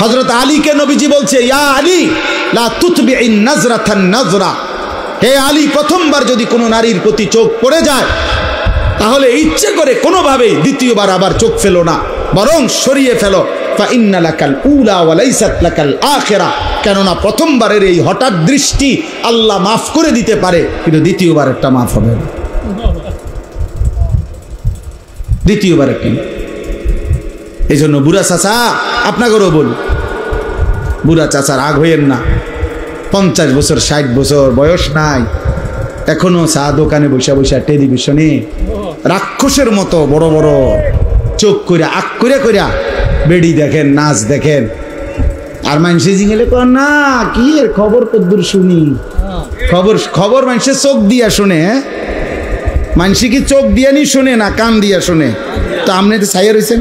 হযরত আলীকে নবীজি বলছে, ইয়া আলী লা তুতবিইন নাজরাতান নাজরা, হে আলী, প্রথমবার যদি কোনো নারীর প্রতি চোখ পড়ে যায় তাহলে ইচ্ছে করে কোনোভাবেই দ্বিতীয়বার আবার চোখ ফেলো না, বরং সরিয়ে ফেলো। ফাইন্না লাকাল উলা ওয়া লাইসাত লাকাল আখিরা, কেননা প্রথমবারের এই হঠাৎ দৃষ্টি আল্লাহ মাফ করে দিতে পারে, কিন্তু দ্বিতীয়বার একটা মাফ হবে না। দ্বিতীয়বার একটা। এই জন্য বুড়া চাচা, আপনাকেও বলি, বুড়া চাচা রাগ হইয়েন না। 50 বছর 60 বছর বয়স নাই, এখনো চা দোকানে বসে বসে টেলিভিশনে রাক্ষসের মতো বড় বড় চোখ করে আক করে কইরা বেড়ি দেখেন, নাচ দেখেন। আর মানুষে জিঙেলে কর না, কি এর খবর কদ্দুর শুনি, খবর মানুষের চোখ দিয়া শুনে। মানুষ কি চোখ দিয়া নি শুনে না কান দিয়া শুনে? তো আপনি তো ছাইয়া রয়েছেন,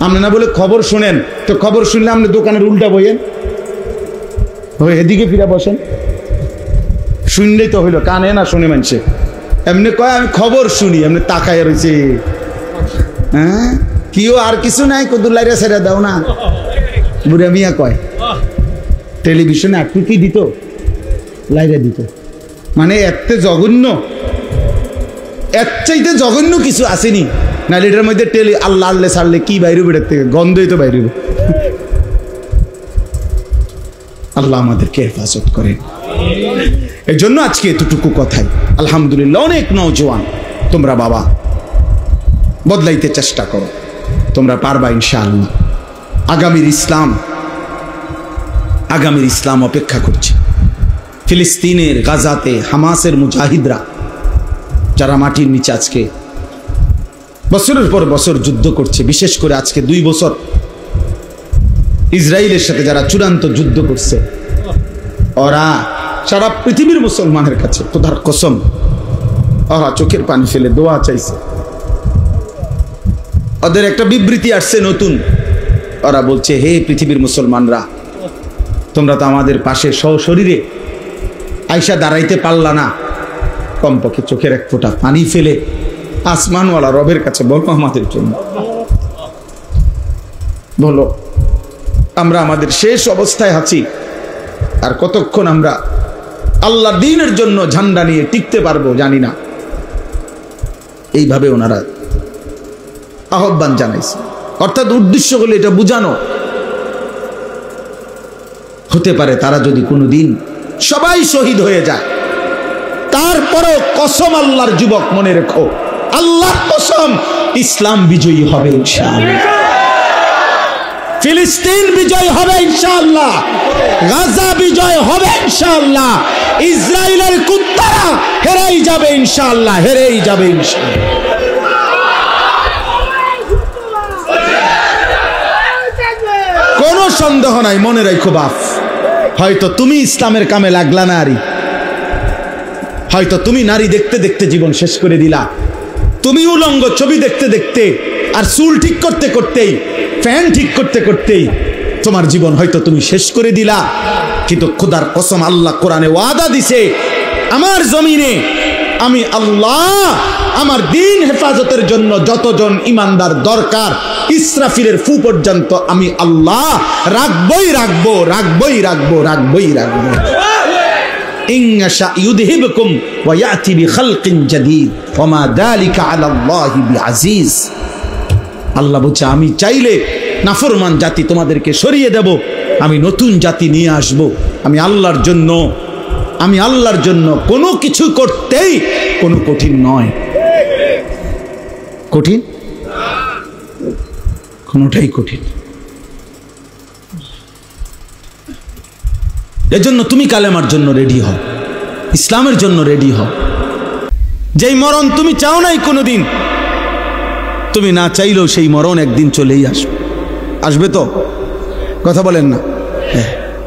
আপনি না বলে খবর শুনেন, তো খবর শুনলে আপনি দোকানের উল্টা বইয়েন, এদিকে ফিরে বসেন। শুনলেই তো হইলো, কানে না শুনে মানুষে। এমনি কয় আমি খবর শুনি, এমনি তাকায় রয়েছে। হ্যাঁ, কিও আর কিছু নাই, কদুর লাইরা ছেড়ে দাও না, বুড়া মিয়া কয়। টেলিভিশনে একটু কি দিত, লাইরা দিত। মানে এত জঘন্য, এর চাইতে জঘন্য কিছু আসেনি। না এটার মধ্যে আল্লাহ আল্লাহ ছাড়লে কি বাইরে বেড়ার থেকে গন্ধই তো বাইরে। আল্লাহ আমাদেরকে হেফাজত করেন। এই জন্য আজকে এতটুকু কথাই, আলহামদুলিল্লাহ অনেক নওজোয়ান তোমরা বাবা বদলাইতে চেষ্টা করো, তোমরা পারবা ইনশাআল্লাহ। আগামীর ইসলাম অপেক্ষা করছে। ফিলিস্তিনের গাজাতে হামাসের মুজাহিদরা যারা মাটির নিচে আজকে বছরের পর বছর যুদ্ধ করছে, বিশেষ করে আজকে 2 বছর ইসরায়েলের সাথে যারা চূড়ান্ত যুদ্ধ করছে, ওরা সারা পৃথিবীর মুসলমানের কাছে খোদার কসম ওরা চোখের পানি ফেলে দোয়া চাইছে। ওদের একটা বিবৃতি আসছে নতুন, ওরা বলছে, হে পৃথিবীর মুসলমানরা, তোমরা তো আমাদের পাশে সশরীরে আইসা দাঁড়াইতে পারলা না, কমপক্ষে চোখের এক ফোঁটা পানি ফেলে আসমানওয়ালা রবের কাছে বলো আমাদের জন্য। বলো, আমরা আমাদের শেষ অবস্থায় আছি, আর কতক্ষণ আমরা আল্লাহ দ্বীনের জন্য ঝান্ডা নিয়ে টিকতে পারবো জানি না। এইভাবে ওনারা আহ্বান জানাইছে। অর্থাৎ উদ্দেশ্য হলো এটা বুঝানো, হতে পারে তারা যদি কোনোদিন সবাই শহীদ হয়ে যায়, তারপরেও কসম আল্লাহর যুবক মনে রেখো, আল্লাহর কসম, ইসলাম বিজয়ী হবে ইনশাআল্লাহ, ফিলিস্তিন বিজয় হবে ইনশাআল্লাহ, গাজা বিজয় হবে ইনশাআল্লাহ, ইসরায়েলের কুত্তারা হেরেই যাবে ইনশাআল্লাহ, হেরেই যাবে ইনশাআল্লাহ। কোনো সন্দেহ নাই, মনে রাখো বাপ, হয়তো তুমি ইসলামের কামে লাগলা নারী, হয়তো তুমি নারী দেখতে দেখতে জীবন শেষ করে দিলা, তুমি উলঙ্গ ছবি দেখতে দেখতে আর চুল ঠিক করতে করতেই, ফ্যান ঠিক করতে করতেই তোমার জীবন হয়তো তুমি শেষ করে দিলা। কিন্তু খোদার কসম, আল্লাহ কোরআনে ওয়াদা দিছে, আমার জমিনে আমি আল্লাহ আমার দিন হেফাজতের জন্য যতজন ইমানদার দরকার, ইসরাফিলের ফু পর্যন্ত আমি আল্লাহ রাখবই রাখবো, রাখবই রাখবো, রাখবই রাখবো। ইনশা ইউযহিবকুম ওয়া ইয়াতি বিখালকিন জাদীদ ওয়া মা যালিকা আলাল্লাহি বিআজিজ। আল্লাহ বলছে, আমি চাইলে নাফরমান জাতি তোমাদেরকে সরিয়ে দেব, আমি নতুন জাতি নিয়ে আসব। আমি আল্লাহর জন্য, আমি আল্লাহর জন্য কোনো কিছু করতেই কোনো কঠিন নয়। কঠিন কোনোটাই কঠিন। এজন্য তুমি কালেমার জন্য রেডি হও, ইসলামের জন্য রেডি হও। যেই মরণ তুমি চাও নাই কোনোদিন, তুমি না চাইলেও সেই মরণ একদিন চলেই আসবে। আসবে তো? কথা বলেন না?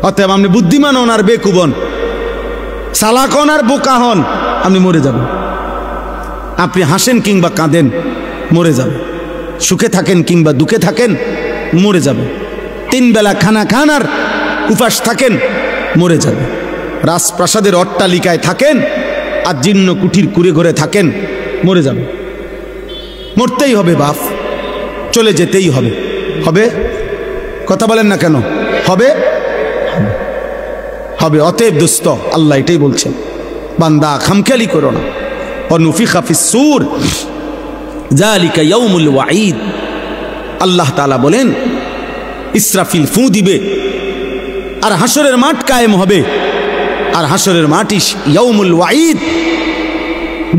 অতএব আপনি বুদ্ধিমান হন আর বেকুব হন, চালাক হন আর বোকা হন, আপনি মরে যাবেন। আপনি হাসেন কিংবা কাঁদেন, মরে যাবেন। সুখে থাকেন কিংবা দুঃখে থাকেন, মরে যাবেন। 3 বেলা খানা খান আর উপাস থাকেন, মরে যাবে। রাজপ্রাসাদের অট্টালিকায় থাকেন আর জীর্ণ কুঠির কুড়ে ঘরে থাকেন, মরে যাবে। মরতেই হবে বাপ, চলে যেতেই হবে। হবে? কথা বলেন না কেন? হবে হবে। অতএব দোস্ত, আল্লাহ এটাই বলছেন, বান্দা খামখেয়ালি করো না। অনুফিখা ফিস সূর যালিকা ইয়াউমুল ওয়াঈদ। আল্লাহ তাআলা বলেন, ইসরাফিল ফু দিবে আর হাসরের মাঠ কায়েম হবে। আর হাসরের মাঠই ইয়াউমুল ওয়াঈদ,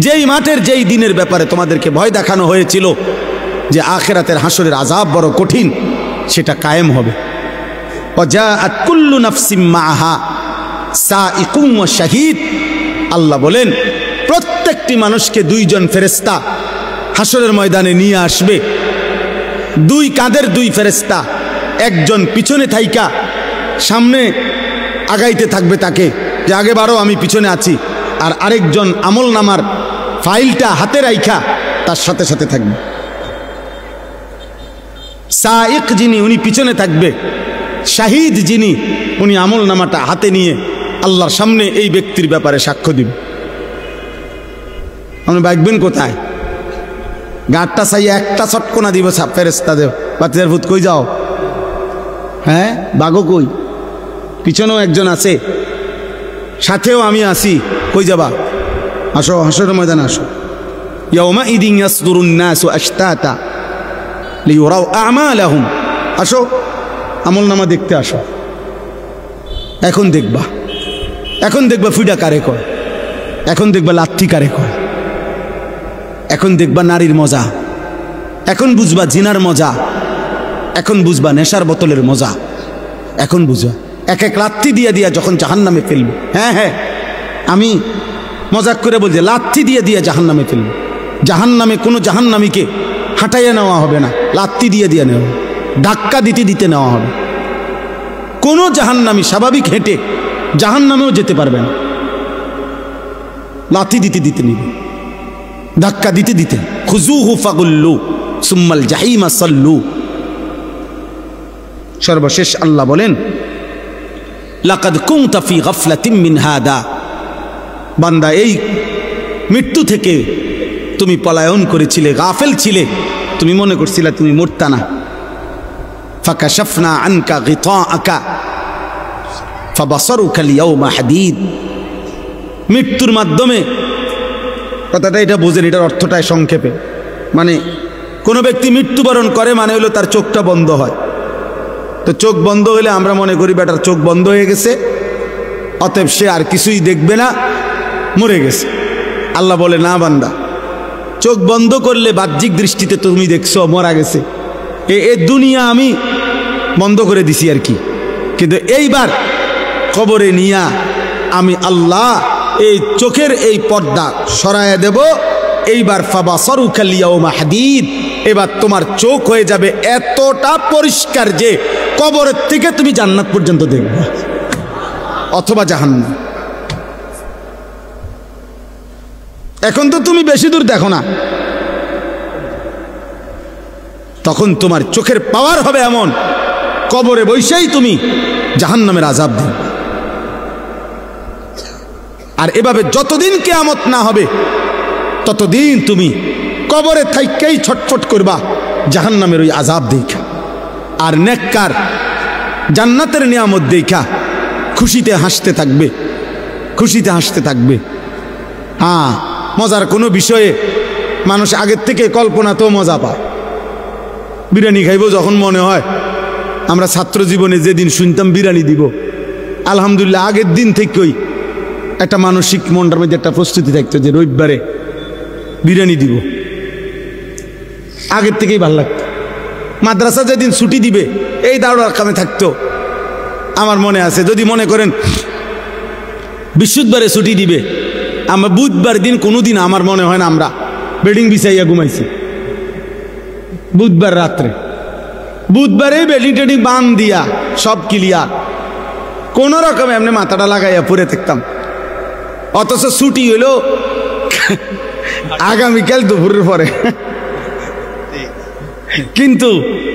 যেই মাঠের যেই দিনের ব্যাপারে তোমাদেরকে ভয় দেখানো হয়েছিল যে আখিরাতের হাসরের আযাব বড় কঠিন, সেটা কায়েম হবে। ওয়াজাআত কুল্লু নাফসিম মাআহা সাইকুম ওয়া শাহীদ। আল্লাহ বলেন, প্রত্যেকটি মানুষকে 2 জন ফেরেশতা হাসরের ময়দানে নিয়ে আসবে। 2 কাঁধের 2 ফেরেশতা, একজন পিছনে থাইকা সামনে আগাইতে থাকবে তাকে, যে আগে বাড়ো আমি পিছনে আছি, আর আরেকজন আমল নামার ফাইলটা হাতে রাইখা তার সাথে সাথে থাকবে। সাইক যিনি, উনি পিছনে থাকবে। শাহিদ যিনি, উনি আমল নামাটা হাতে নিয়ে আল্লাহর সামনে এই ব্যক্তির ব্যাপারে সাক্ষ্য দিবে। আপনি বাইকবেন কোথায়? গাঁটটা চাইয়া একটা চটকোনা দিব ফেরেশতা দেব, বাচ্চাদের ভূত কই যাও? হ্যাঁ, বাঘও কই? পিছনেও একজন আছে, সাথেও আমি আছি, কই যাবা? আসো, হাসরের ময়দানে আসো। ইয়াউমা ইদিন ইয়াসদুরুন নাসু আশতাতা লিইউরাউ আমালাহুম। আসো, আমলনামা দেখতে আসো। এখন দেখবা, এখন দেখবা ফিডা কারে কয়, এখন দেখবা লাথি কারে কয়, এখন দেখবা নারীর মজা, এখন বুঝবা জিনার মজা, এখন বুঝবা নেশার বোতলের মজা, এখন বুঝবা। এক এক লাথি দিয়ে দিয়া যখন জাহান্নামে ফেলবে, হ্যাঁ হ্যাঁ, আমি মজাক করে বলছি, লাথি দিয়ে দিয়া জাহান্নামে ফেলবে। জাহান্নামে কোনো জাহান্নামীকে হাঁটাইয়া নেওয়া হবে না, লাথি দিয়ে দিয়ে নেওয়া, ধাক্কা দিতে দিতে নেওয়া হবে। কোনো জাহান্নামী স্বাভাবিক হেঁটে জাহান্নামেও যেতে পারবে না, লাথি দিতে দিতে নিবে, ধাক্কা দিতে দিতে। খুজুহু ফাগুল্লু সুম্মাল জাহিমা সাল্লু। সর্বশেষ আল্লাহ বলেন, লাকাদ কুনতা ফি গাফলাতিন মিন হাদা। বান্দা, এই মৃত্যু থেকে তুমি পলায়ন করেছিলে, গাফেল ছিলে, তুমি মনে করছিলে তুমি মরতা না। ফাকাশাফনা আনকা গিতাআকা ফাবাসারুকা আল-ইয়াওমা হাদীদ। মৃত্যুর মাধ্যমে, কথাটা এটা বোঝেন, এটার অর্থটাই সংক্ষেপে, মানে কোনো ব্যক্তি মৃত্যুবরণ করে মানে হলো তার চোখটা বন্ধ হয়। তো চোখ বন্ধ হলে আমরা মনে করি বেটার চোখ বন্ধ হয়ে গেছে, অতএব সে আর কিছুই দেখবে না, মরে গেছে। আল্লাহ বলে, না বান্দা, চোখ বন্ধ করলে বাহ্যিক দৃষ্টিতে তুমি দেখছো মরা গেছে, এ দুনিয়া আমি বন্ধ করে দিছি আর কি। কিন্তু এইবার কবরে নিয়া আমি আল্লাহ এই চোখের এই পর্দা সরায়া দেব। এইবার ফাবাসারুকাল ইয়াউমা হাদীদ, এবার তোমার চোখ হয়ে যাবে এতটা পরিষ্কার যে কবরের থেকে তুমি জান্নাত পর্যন্ত দেখবে অথবা জাহান্নাম। এখন তো তুমি বেশি দূর দেখো না, তখন তোমার চোখের পাওয়ার হবে এমন, কবরে বসেই তুমি জাহান্নামের আযাব দেখবে। আর এভাবে যতদিন কিয়ামত না হবে ততদিন তুমি কবরে থাইকেই ছটফট করবা জাহান্নামের ওই আযাব দেখা। আর নেককার জান্নাতের নিয়ামত দেখা খুশিতে হাসতে থাকবে, খুশিতে হাসতে থাকবে। হ্যাঁ, মজার কোনো বিষয়ে মানুষ আগের থেকে কল্পনাতেও মজা পায়। বিরিয়ানি খাইব যখন মনে হয়, আমরা ছাত্র জীবনে যেদিন শুনতাম বিরিয়ানি দিব, আলহামদুলিল্লাহ আগের দিন থেকেই একটা মানসিক মনটার মধ্যে একটা প্রস্তুতি থাকতো যে রবিবারে বিরিয়ানি দিব, আগের থেকেই ভালো লাগতো। মাদ্রাসা যেদিন ছুটি দিবে এই দাঁড়ার কামে থাকতো। আমার মনে আছে, যদি মনে করেন বৃহস্পতিবারে ছুটি দিবে, আমরা বুধবার দিন কোনোদিন আমার মনে হয় না আমরা বেডিং বিছাইয়া ঘুমাইছি। বুধবার রাত্রে, বুধবারে বেডিং টেডিং বান দিয়া সব ক্লিয়ার, কোন রকম এমনি মাথাটা লাগাইয়া পরে থাকতাম। অথচ ছুটি হইলো আগামীকাল দুপুরের পরে, কিন্তু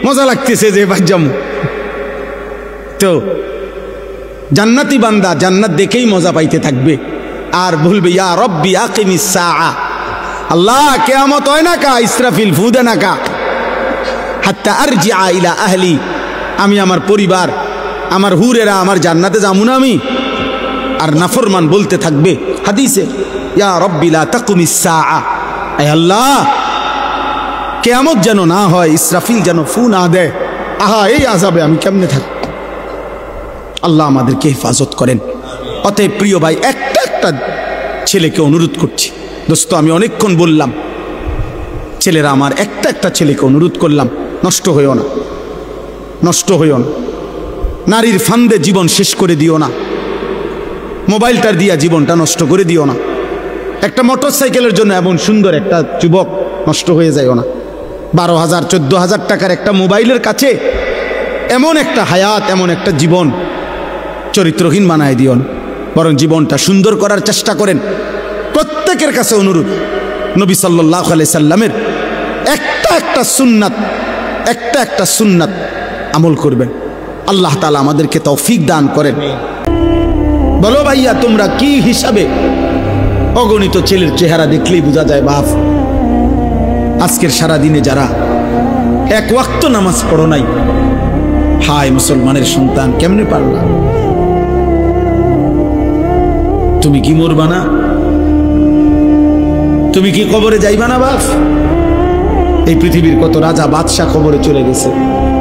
মজা লাগতেছে যে বাজ্জাম। তো জান্নাতি বান্দা জান্নাত দেখেই মজা পাইতে থাকবে আর বলবে ইয়া রব্বি আকিমিস সাআ, আল্লাহ কিয়ামত হয় না কা, ইসরাফিল ফু দে না কা, হাত্তা আরজিআ ইলা আহলি, আমি আমার পরিবার আমার হুরেরা আমার জান্নাতে যামু না আমি। আর নাফরমান বলতে থাকবে হাদিসে, ইয়া রব্বি লা তাকুমিস সাআ, আয় আল্লাহ কিয়ামত যেন না হয়, ইসরাফিল যেন ফু না দেয়, আহা এই আযাবে আমি কেমনে থাকি। আল্লাহ আমাদেরকে হেফাজত করেন। অতএব প্রিয় ভাই, একটা একটা ছেলেকে অনুরোধ করছি, দোস্ত আমি অনেকক্ষণ বললাম, ছেলেরা আমার একটা একটা ছেলেকে অনুরোধ করলাম, নষ্ট হইও না, নষ্ট হইও না, নারীর ফান্দে জীবন শেষ করে দিও না, মোবাইলটার দিয়া জীবনটা নষ্ট করে দিও না, একটা মোটর সাইকেলের জন্য এমন সুন্দর একটা যুবক নষ্ট হয়ে যায়ও না, 12,000 14,000 টাকার একটা মোবাইলের কাছে এমন একটা হায়াত, এমন একটা জীবন চরিত্রহীন বানায় দিও না, বরং জীবনটা সুন্দর করার চেষ্টা করেন। প্রত্যেকের কাছে অনুরোধ, নবী সাল্লাল্লাহু আলাইহি সাল্লামের একটা একটা সুন্নাত, একটা একটা সুন্নাত আমল করবেন। আল্লাহ তাআলা আমাদেরকে তৌফিক দান করেন। বলো ভাইয়া, তোমরা কি হিসাবে? অগণিত ছেলের চেহারা দেখলেই বোঝা যায় বাপ, আজকের সারা দিনে যারা এক ওয়াক্ত নামাজ পড়ো নাই, হায় মুসলমানের সন্তান কেমনে পারলা? তুমি কি মরবা না? তুমি কি কবরে যাইবা না বাপ? এই পৃথিবীর কত রাজা বাদশাহ কবরে চলে গেছে,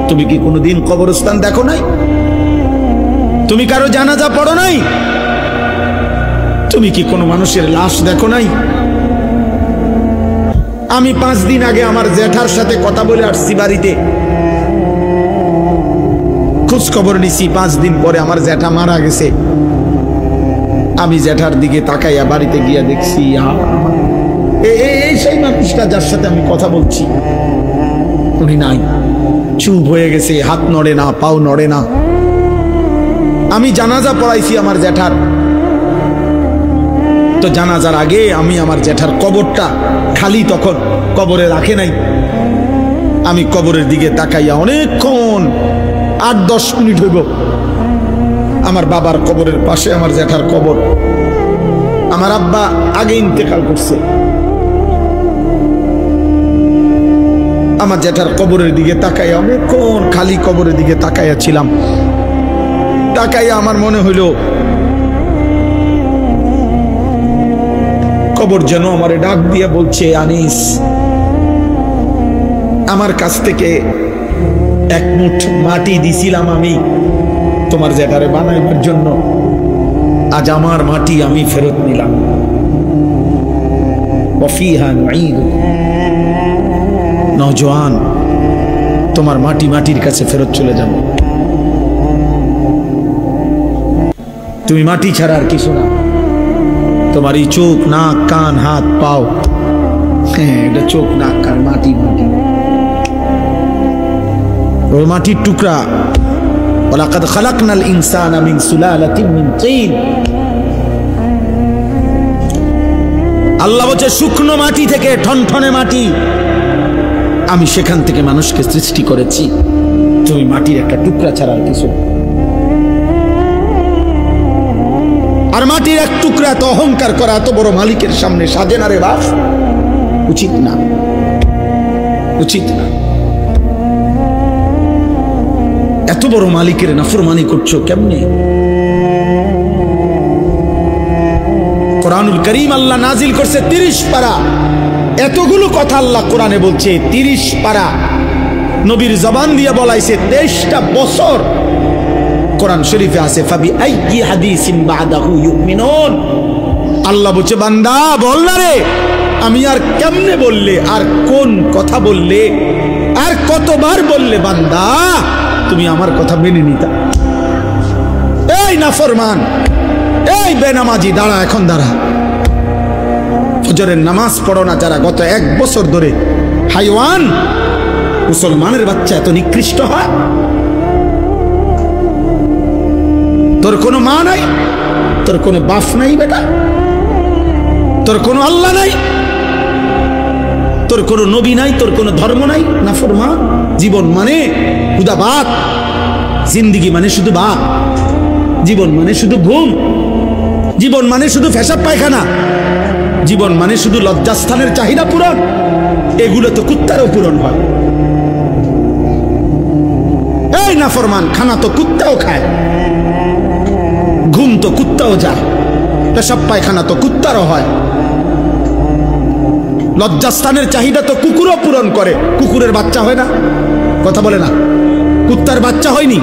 তুমি কি কোনোদিন কবরস্থান দেখো নাই? তুমি কারো জানাজা পড়ো নাই? তুমি কি কোনো মানুষের লাশ দেখো নাই? আমি 5 দিন আগে আমার জ্যাঠার সাথে কথা বলে আসছি, বাড়িতে খোঁজ খবর নিছি, 5 দিন পরে আমার জ্যাঠা মারা গেছে। আমি জ্যাঠার দিকে তাকাইয়া বাড়িতে গিয়া দেখছি এই সেই মানুষটা যার সাথে আমি কথা বলছি, উনি নাই, চুপ হয়ে গেছে, হাত নড়ে না, পাও নড়ে না। আমি জানাজা পড়াইছি আমার জ্যাঠার, তো জানাজার আগে আমি আমার জ্যাঠার কবরটা খালি, তখন কবরে রাখে নাই। আমি কবরের দিকে তাকাইয়া অনেকক্ষণ 8-10 মিনিট হইব, আমার বাবার কবরের পাশে আমার জ্যাঠার কবর। আমার আব্বা আগে ইন্তেকাল করছে। আমার জ্যাঠার কবরের দিকে তাকাইয়া অনেকক্ষণ খালি কবরের দিকে তাকাইয়া ছিলাম। তাকাইয়া আমার মনে হইল কবর যেন আমারে ডাক দিয়ে বলছে, আনিস, আমার কাছ থেকে 1 মুঠ মাটি দিছিলাম আমি তোমার জ্যাঠারে বানাইবার জন্য, আজ আমার মাটি আমি ফেরত নিলাম। ওয়াফিহা নুঈদুকুম, নওজোয়ান, তোমার মাটি মাটির কাছে ফেরত চলে যাবে। তুমি মাটি ছাড়া আর কিছু না। তোমার এই চোখ, নাক, কান, হাত, পাও, হ্যাঁ এটা চোখ, নাক, কান, মাটি মাটি, ওই মাটির টুকরা। ওয়ালাকাদ খালাকনাল ইনসানা মিন সুলালাতিন মিন তিন। আল্লাহ বলছে শুকনো মাটি থেকে, ঠনঠনে মাটি, আমি সেখান থেকে মানুষকে সৃষ্টি করেছি। তুমি মাটির একটা টুকরা ছাড়া আর কিছু। আর মাটির এক টুকরা এত অহংকার করা এত বড় মালিকের সামনে সাজে না রে বাপ, উচিত না, উচিত না। এত বড় মালিকের নাফরমানি করছো কেমনে? কোরআনুল কারীম আল্লাহ নাজিল করছে 30 পারা। এতগুলো কথা আল্লাহ কোরআনে বলছে, 30 পারা নবীর জবান দিয়ে বলাইছে। 23টা বছর কোরআন শরীফে আছে ফাবি আইয়ি হাদিসিন বাদাহু ইউমিনুন। আল্লাহ বলছে বান্দা বল না রে, আমি আর কেমনে বললে, আর কোন কথা বললে, আর কতবার বললে বান্দা তুমি আমার কথা মেনে নিতা? এই নাফরমান, এই বেনামাজি, দাঁড়া, এখন দাঁড়া। ফজরের নামাজ পড়ো না যারা, গত 1 বছর ধরে হাইওয়ান, মুসলমানের বাচ্চা এত নিকৃষ্ট হয়? তোর কোনো মা নাই, তোর কোনো বাপ নাই বেটা, তোর কোনো আল্লাহ নাই, তোর কোনো নবী নাই, তোর কোনো ধর্ম নাই। নাফরমান। জীবন মানে হুদা বাত, জিন্দিগি মানে শুধু বাত, জীবন মানে শুধু ঘুম, জীবন মানে শুধু পেশাব পায়খানা, জীবন মানে শুধু লজ্জাস্থানের চাহিদা পূরণ। এগুলো তো কুত্তারও পূরণ হয়। এই নাফরমান, খানা তো কুত্তাও খায়, ঘুম তো কুত্তাও যায়, পেশাব পায়খানা তো কুত্তারও হয়, লজ্জাস্থানের চাহিদা তো কুকুরও পূরণ করে। কুকুরের বাচ্চা হয় না? কথা বলে না। কুত্তার বাচ্চা হয়নি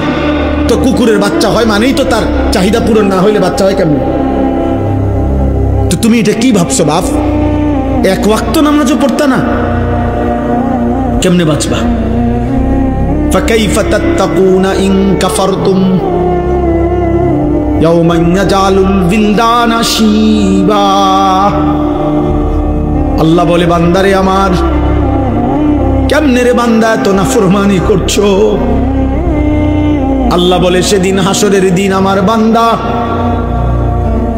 তো কুকুরের বাচ্চা হয়, মানেই তো তার চাহিদা পূরণ না হইলে বাচ্চা হয় কেমন? তো তুমি এটা কি ভাবছো বাপ? 1 ওয়াক্ত নামাজও পড়তা না, কেমনে বাঁচবা? ফাকাইফা তাত্তাকুনা ইন কাফারতুম ইয়াওমান ইয়াজালুল বিলদানা শিবা। আল্লাহ বলে বান্দারে আমার, কেমনে রে বান্দা এত নাফরমানি করছো? আল্লাহ বলে সেদিন হাসরের দিন আমার বান্দা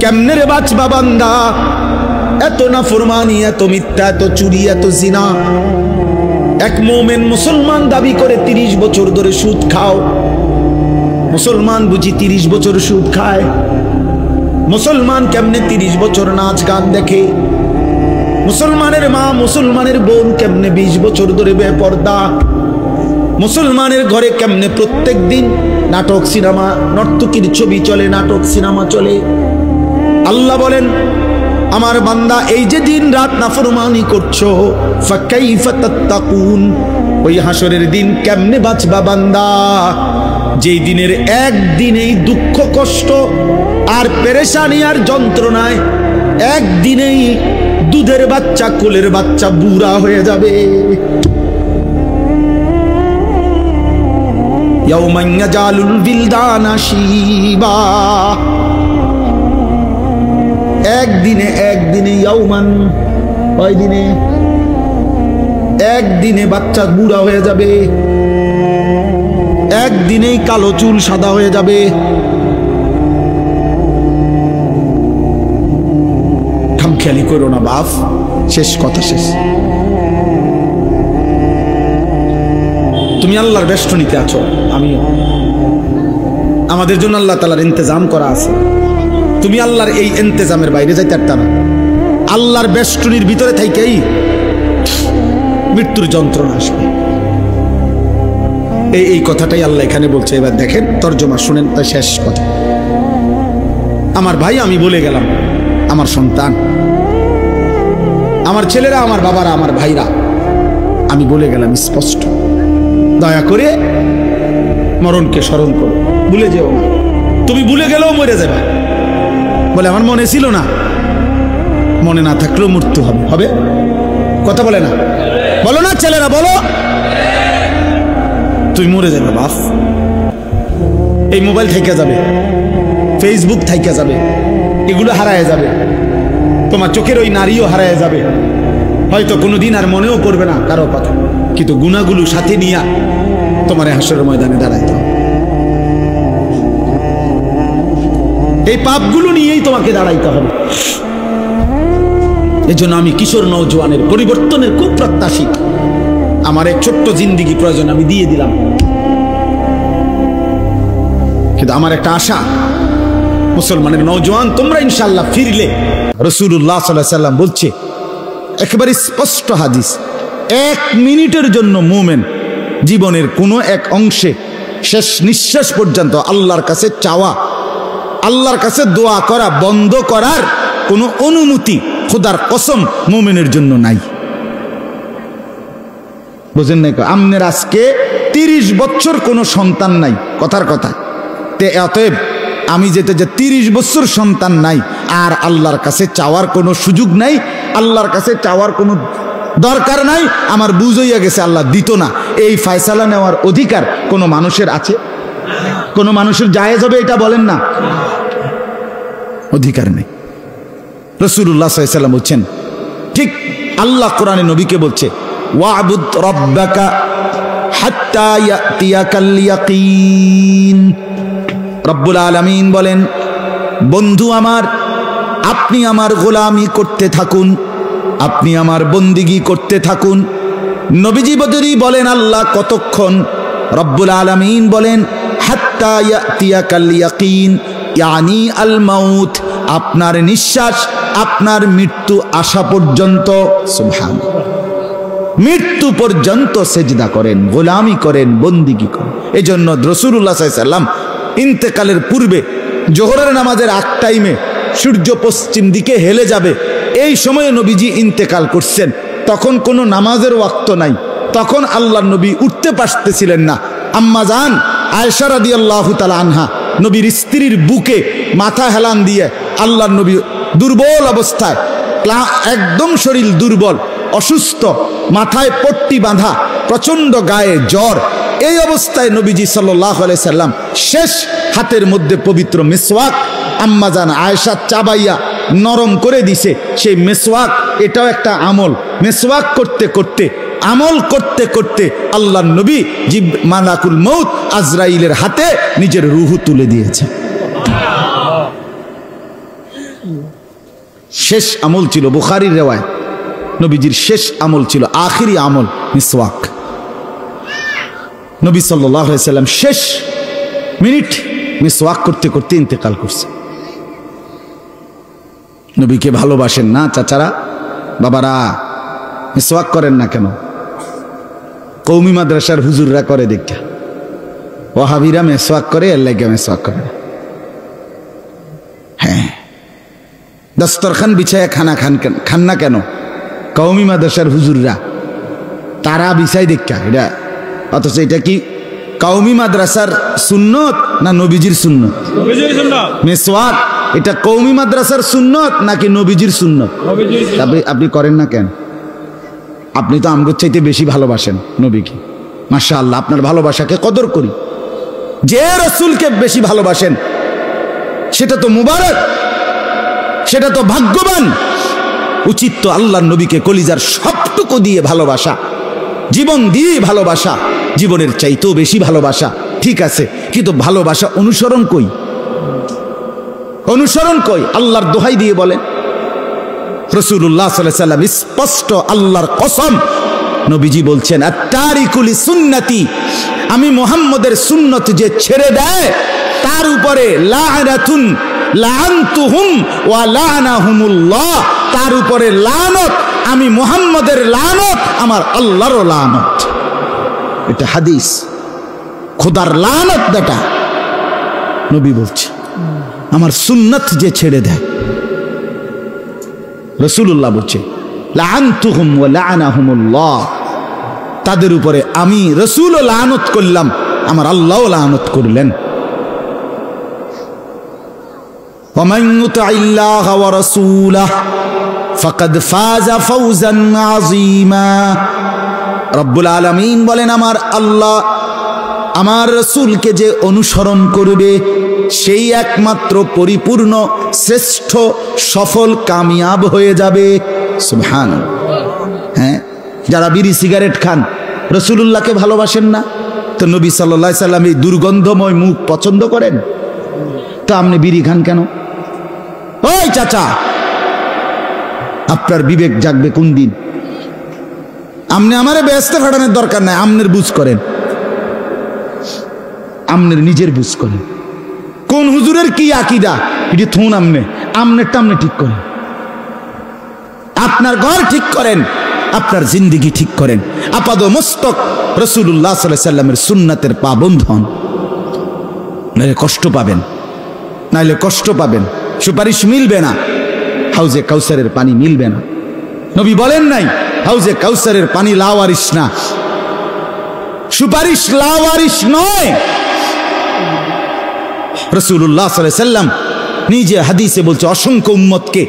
কেমনে রে বাঁচবা বান্দা? এত নাফরমানি, এত মিথ্যা, এত চুরি, এত জিনা। এক মুমিন মুসলমান দাবি করে 30 বছর ধরে সুদ খাও। মুসলমান বুঝি 30 বছর সুদ খায়? মুসলমান কেমনে 30 বছর নাচ গান দেখে? মুসলমানের মা, মুসলমানের বোন কেমনে 20 বছর ধরে বেপর্দা? মুসলমানের ঘরে কেমনে প্রত্যেক দিন নাটক, সিনেমা, নর্তকীর ছবি চলে, নাটক সিনেমা চলে। আল্লাহ বলেন আমার বান্দা এই যে দিন রাত নাফরমানি করছো, ফাকাইফা তাত্তাকুন, ওই হাসরের দিন কেমনে বাঁচবা বান্দা? যেই দিনের একদিনেই দুঃখ, কষ্ট আর পেরেশানি আর যন্ত্রণায় একদিনেই দুধের বাচ্চা, কোলের বাচ্চা বুড়া হয়ে যাবে। ইয়াওমান ইয়াজালুল বিলদানা শিবা। একদিনে, একদিনে, ইয়াওমান, কয় দিনে? একদিনে বাচ্চা বুড়া হয়ে যাবে, একদিনেই কালো চুল সাদা হয়ে যাবে। খামখেয়ালি করো না বাপ, শেষ কথা শেষ। তুমি আল্লাহর বেষ্টনীতে আছো, আমিও। আমাদের জন্য আল্লাহ তাআলার ইন্তজাম করা আছে। তুমি আল্লাহর এই ইন্তজামের বাইরে যাইতে পারতা না। আল্লাহর বেষ্টনীর ভিতরে থাইকেই মৃত্যুর যন্ত্রণা আসবে। এই কথাটাই আল্লাহ এখানে বলছে। এবার দেখেন তরজমা শুনেন, তাই শেষ কথা। আমার ভাই, আমি বলে গেলাম, আমার সন্তান, আমার ছেলেরা, আমার বাবারা, আমার ভাইরা, আমি বলে গেলাম স্পষ্ট, দয়া করে মরণকে স্মরণ করো, ভুলে যেও না। তুমি ভুলে গেলেও মরে যাবে। বলে আমার মনে ছিল না, মনে না থাকলেও মৃত্যু হবে, হবে? কথা বলে না? বলো না ছেলেরা, বলো। তুই মরে যাবে বাপ, এই মোবাইল থাইকা যাবে, ফেসবুক থাইকা যাবে, এগুলো হারায় যাবে, তোমার চোখের ওই নারীও হারায় যাবে, হয়তো কোনোদিন আর মনেও করবে না কারো কথা, কিন্তু গুনাহগুলো সাথে নিয়ে তোমার হাসরের ময়দানে দাঁড়াইতে হবে। এই পাপগুলো নিয়েই তোমাকে দাঁড়াইতে হবে। এই জন্য আমি কিশোর নওজোয়ানের পরিবর্তনের খুব প্রত্যাশী। আমার এক ছোট্ট জিন্দিগি প্রয়োজন, আমি দিয়ে দিলাম, কিন্তু আমার একটা আশা, মুসলমানের নওজোয়ান তোমরা ইনশাআল্লাহ ফিরলে, রাসূলুল্লাহ সাল্লাল্লাহু আলাইহি ওয়াসাল্লাম বলছে একেবারে স্পষ্ট হাদিস, 1 মিনিটের জন্য মুমিন জীবনের কোনো এক অংশে শেষ নিঃশ্বাস পর্যন্ত আল্লাহর কাছে চাওয়া, আল্লাহর কাছে দোয়া করা বন্ধ করার কোনো অনুমতি খোদার কসম মুমিনের জন্য নাই। বুঝেন নাই? আমনের আজকে 30 বছর কোনো সন্তান নাই, কথার কথা, অতএব আমি যেতে যে 30 বছর সন্তান নাই, আর আল্লাহর কাছে চাওয়ার কোনো সুযোগ নাই, আল্লাহর কাছে চাওয়ার কোনো দরকার নাই, আমার বুঝ হইয়া গেছে আল্লাহ দিত না, এই ফয়সালা নেওয়ার অধিকার কোনো মানুষের আছে? কোনো মানুষের জায়েজ হবে এটা বলেন না? অধিকার নেই। রাসূলুল্লাহ সাল্লাল্লাহু আলাইহি ওয়াসাল্লাম বলছেন, ঠিক আল্লাহ কোরআনে নবীকে বলছে, ওয়াবুদ রাব্বাকা হাত্তা ইয়াতিয়াকাল ইয়াকিন। রব্বুল আলামিন বলেন, বন্ধু আমার, আপনি আমার গোলামি করতে থাকুন, আপনি আমার বন্দিগি করতে থাকুন। নবীজি বদরি বলেন, আল্লাহ কতক্ষণ? রব্বুল আলামিন বলেন, হাত্তা ইয়াতিয়াকাল ইয়াকিন, ইয়ানি আল মাউত, আপনার নিঃশ্বাস, আপনার মৃত্যু আসা পর্যন্ত। সুবহানাল্লাহ, মৃত্যু পর্যন্ত সেজদা করেন, গোলামি করেন, বন্দিগি করেন। এই জন্য রাসূলুল্লাহ সাল্লাল্লাহু আলাইহি ওয়াসাল্লাম ইন্তেকালের পূর্বে জোহরের নামাজের আগ টাইমে সূর্য পশ্চিম দিকে হেলে যাবে, এই সময়ে নবীজি ইন্তেকাল করছেন। তখন কোনো নামাজের ওয়াক্ত নাই, তখন আল্লাহর নবী উঠতে পারতেছিলেন না। আম্মা জান আয়েশা রাদিয়াল্লাহু তাআলা আনহা নবীর স্ত্রীর বুকে মাথা হেলান দিয়ে, আল্লাহর নবী দুর্বল অবস্থায়, একদম শরীর দুর্বল, অসুস্থ, মাথায় পট্টি বাঁধা, প্রচন্ড গায়ে জ্বর, এই অবস্থায় নবীজি সাল্লাল্লাহু আলাইহি সাল্লাম শেষ হাতের মধ্যে পবিত্র মিসওয়াক আম্মা জান আয়েশা চাবাইয়া নরম করে দিছে। সেই মিসওয়াক, এটাও একটা আমল। মিসওয়াক করতে করতে, আমল করতে করতে আল্লাহর নবী মালাকুল মউত আজরাইলের হাতে নিজের রূহ তুলে দিয়েছে। শেষ আমল ছিল, বুখারীর রিওয়ায়াত, নবীজির শেষ আমল ছিল, আখিরি আমল মিসওয়াক। নবী সাল্লাল্লাহু আলাইহি সাল্লাম শেষ মিনিট মিসওয়াক করতে করতে ইন্তেকাল করছে। নবীকে ভালোবাসেন না চাচারা, বাবারা? মিসওয়াক করেন না কেন? কওমি মাদ্রাসার হুজুররা করে দেখা, ওয়াহাবিরা মিসওয়াক করে, এর লাগে মিসওয়াক করে না। হ্যাঁ, দস্তরখান বিছায়া খান না কেন? কওমি মাদ্রাসার হুজুররা তারা বিছাই দেখা এটা। অথচ এটা কি কওমি মাদ্রাসার সুন্নত না নবীজির সুন্নত? মিসওয়াক এটা কওমি মাদ্রাসার সুন্নত নাকি নবীজির সুন্নত? আপনি করেন না কেন? আপনি তো আমগো চাইতে বেশি ভালোবাসেন নবীকে। মাশাআল্লাহ, আপনার ভালোবাসাকে কদর করি। যে রাসূলকে বেশি ভালোবাসেন সেটা তো মুবারক, সেটা তো ভাগ্যবান। উচিত তো আল্লাহর নবীকে কলিজার সবটুকু দিয়ে ভালোবাসা, জীবন দিয়ে ভালোবাসা, জীবনের চাইতেও বেশি ভালোবাসা। ঠিক আছে, কিন্তু ভালোবাসা অনুসরণ কই? অনুসরণ কই? আল্লাহর দোহাই দিয়ে বলেন। রাসূলুল্লাহ সাল্লাল্লাহু আলাইহি ওয়াসাল্লাম স্পষ্ট আল্লাহর কসম, নবীজি বলছেন, আত-তারিকু লিসুন্নতি, আমি মুহাম্মদের সুন্নত যে ছেড়ে দেয় তার উপরে লা'নাতুন লা'নতুহুম ওয়া লা'নাহুমুল্লাহ, তার উপরে লানত, আমি মুহাম্মদের লানত, আমার আল্লাহরও লানত। এটা হাদিস, খোদার লানত বেটা। নবী বলছে, আমার সুন্নত যে ছেড়ে দেয়, রাসূলুল্লাহ বলছে, লা'নতুহুম ওয়া লা'নাহুমুল্লাহ, তাদের উপরে আমি রাসূলও লানত করলাম, আমার আল্লাহও লানত করলেন। ومن يطع الله ورسوله فقد فاز فوزا عظيما রব্বুল আলামিন বলেন, আমার আল্লাহ আমার রসুলকে যে অনুসরণ করবে সেই একমাত্র পরিপূর্ণ শ্রেষ্ঠ সফল কামিয়াব হয়ে যাবে। সুবহানাল্লাহ। হ্যাঁ, যারা বিড়ি সিগারেট খান রসুলুল্লাহকে ভালোবাসেন না, তো নবী সাল্লাল্লাহু আলাইহি সাল্লাম এই দুর্গন্ধময় মুখ পছন্দ করেন, তো আপনি বিড়ি খান কেন? ওই চাচা, আপনার বিবেক জাগবে কোন দিন? আপনি আমারে ব্যস্ত ফাটানোর দরকার নাই, আমনের বুঝ করেন, আমনের নিজের বুঝ করেন। কোন হুজুরের কি আকীদা এটি থুন আমনেরটা আপনি ঠিক করেন, আপনার ঘর ঠিক করেন, আপনার জিন্দেগি ঠিক করেন। আপাদ মস্তক রাসূলুল্লাহ সাল্লাল্লাহু আলাইহি সাল্লামের সুন্নাতের পাবন্ধ হন, নাইলে কষ্ট পাবেন, নাইলে কষ্ট পাবেন। সুপারিশ মিলবে না, হাউজে কাউসারের পানি মিলবে না। নবী বলেন নাই হাউজে কাউসারের পানি লাওয়ারিস না, সুপারিশ লাওয়ারিস নয়। রাসূলুল্লাহ সাল্লাল্লাহু আলাইহি সাল্লাম নিজে হাদিসে বলছে, অসংখ্য উম্মতকে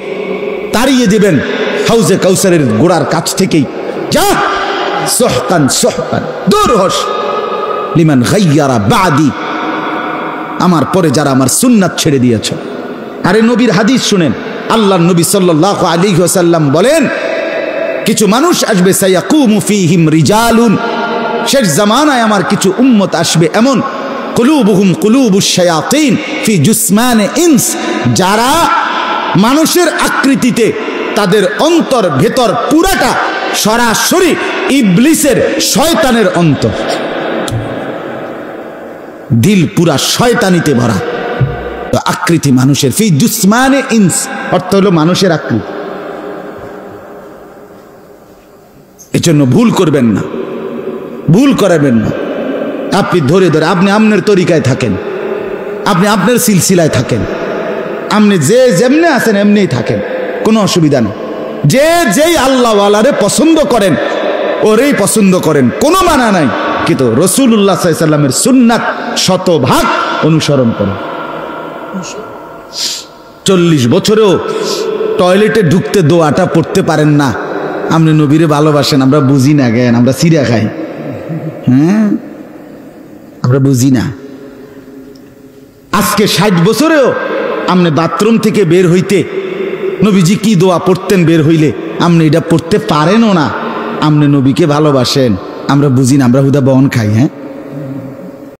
তাড়িয়ে দিবেন হাউজে কাউসারের গোড়ার কাছ থেকেই। যা সুহকান সুহকান, দূর হস লিমান গায়্যারা বাদি, আমার পরে যারা আমার সুন্নাত ছেড়ে দিয়েছ। আরে নবীর হাদিস শুনেন, আল্লাহর নবী সাল্লাল্লাহু আলাইহি ওয়াসাল্লাম বলেন, কিছু মানুষ আসবে সায়াকুমু ফীহিম রিজালুন, শেষ জামানায় আমার কিছু উম্মত আসবে এমন, কুলুবুহুম কুলুবুশ শায়াতিন ফি জুসমানে ইনস, যারা মানুষের আকৃতিতে, তাদের অন্তর ভেতর পুরাটা সরাসরি ইবলিসের শয়তানের অন্তর, দিল পুরা শয়তানিতে ভরা। তো আকৃতি মানুষের, ফি জুসমানে ইনস অর্থ হলো মানুষের আকৃতি। এজন্য ভুল করবেন না, ভুল করাবেন না। আপনি ধরে ধরে আপনি আপনার তরিকায় থাকেন, আপনি আপনার সিলসিলায় থাকেন, আপনি যে যেমনে আছেন এমনিই থাকেন, কোনো অসুবিধা নেই। যে যেই আল্লাহওয়ালারে পছন্দ করেন ওরেই পছন্দ করেন, কোনো মানা নাই, কিন্তু রাসূলুল্লাহ সাল্লাল্লাহু আলাইহি সাল্লামের সুন্নাত শতভাগ অনুসরণ করেন। 40 বছরেও টয়লেটে ঢুকতে দোয়াটা পড়তে পারেন না, আপনি নবীরে ভালোবাসেন, আমরা বুঝি না জ্ঞান, আমরা সিরা খাই। হ্যাঁ, আমরা বুঝি না। আজকে 60 বছরেও আপনি বাথরুম থেকে বের হইতে নবীজি কি দোয়া পড়তেন বের হইলে আপনি এটা পড়তে পারেনও না, আপনি নবীকে ভালোবাসেন, আমরা বুঝি না, আমরা হুদা বন খাই। হ্যাঁ,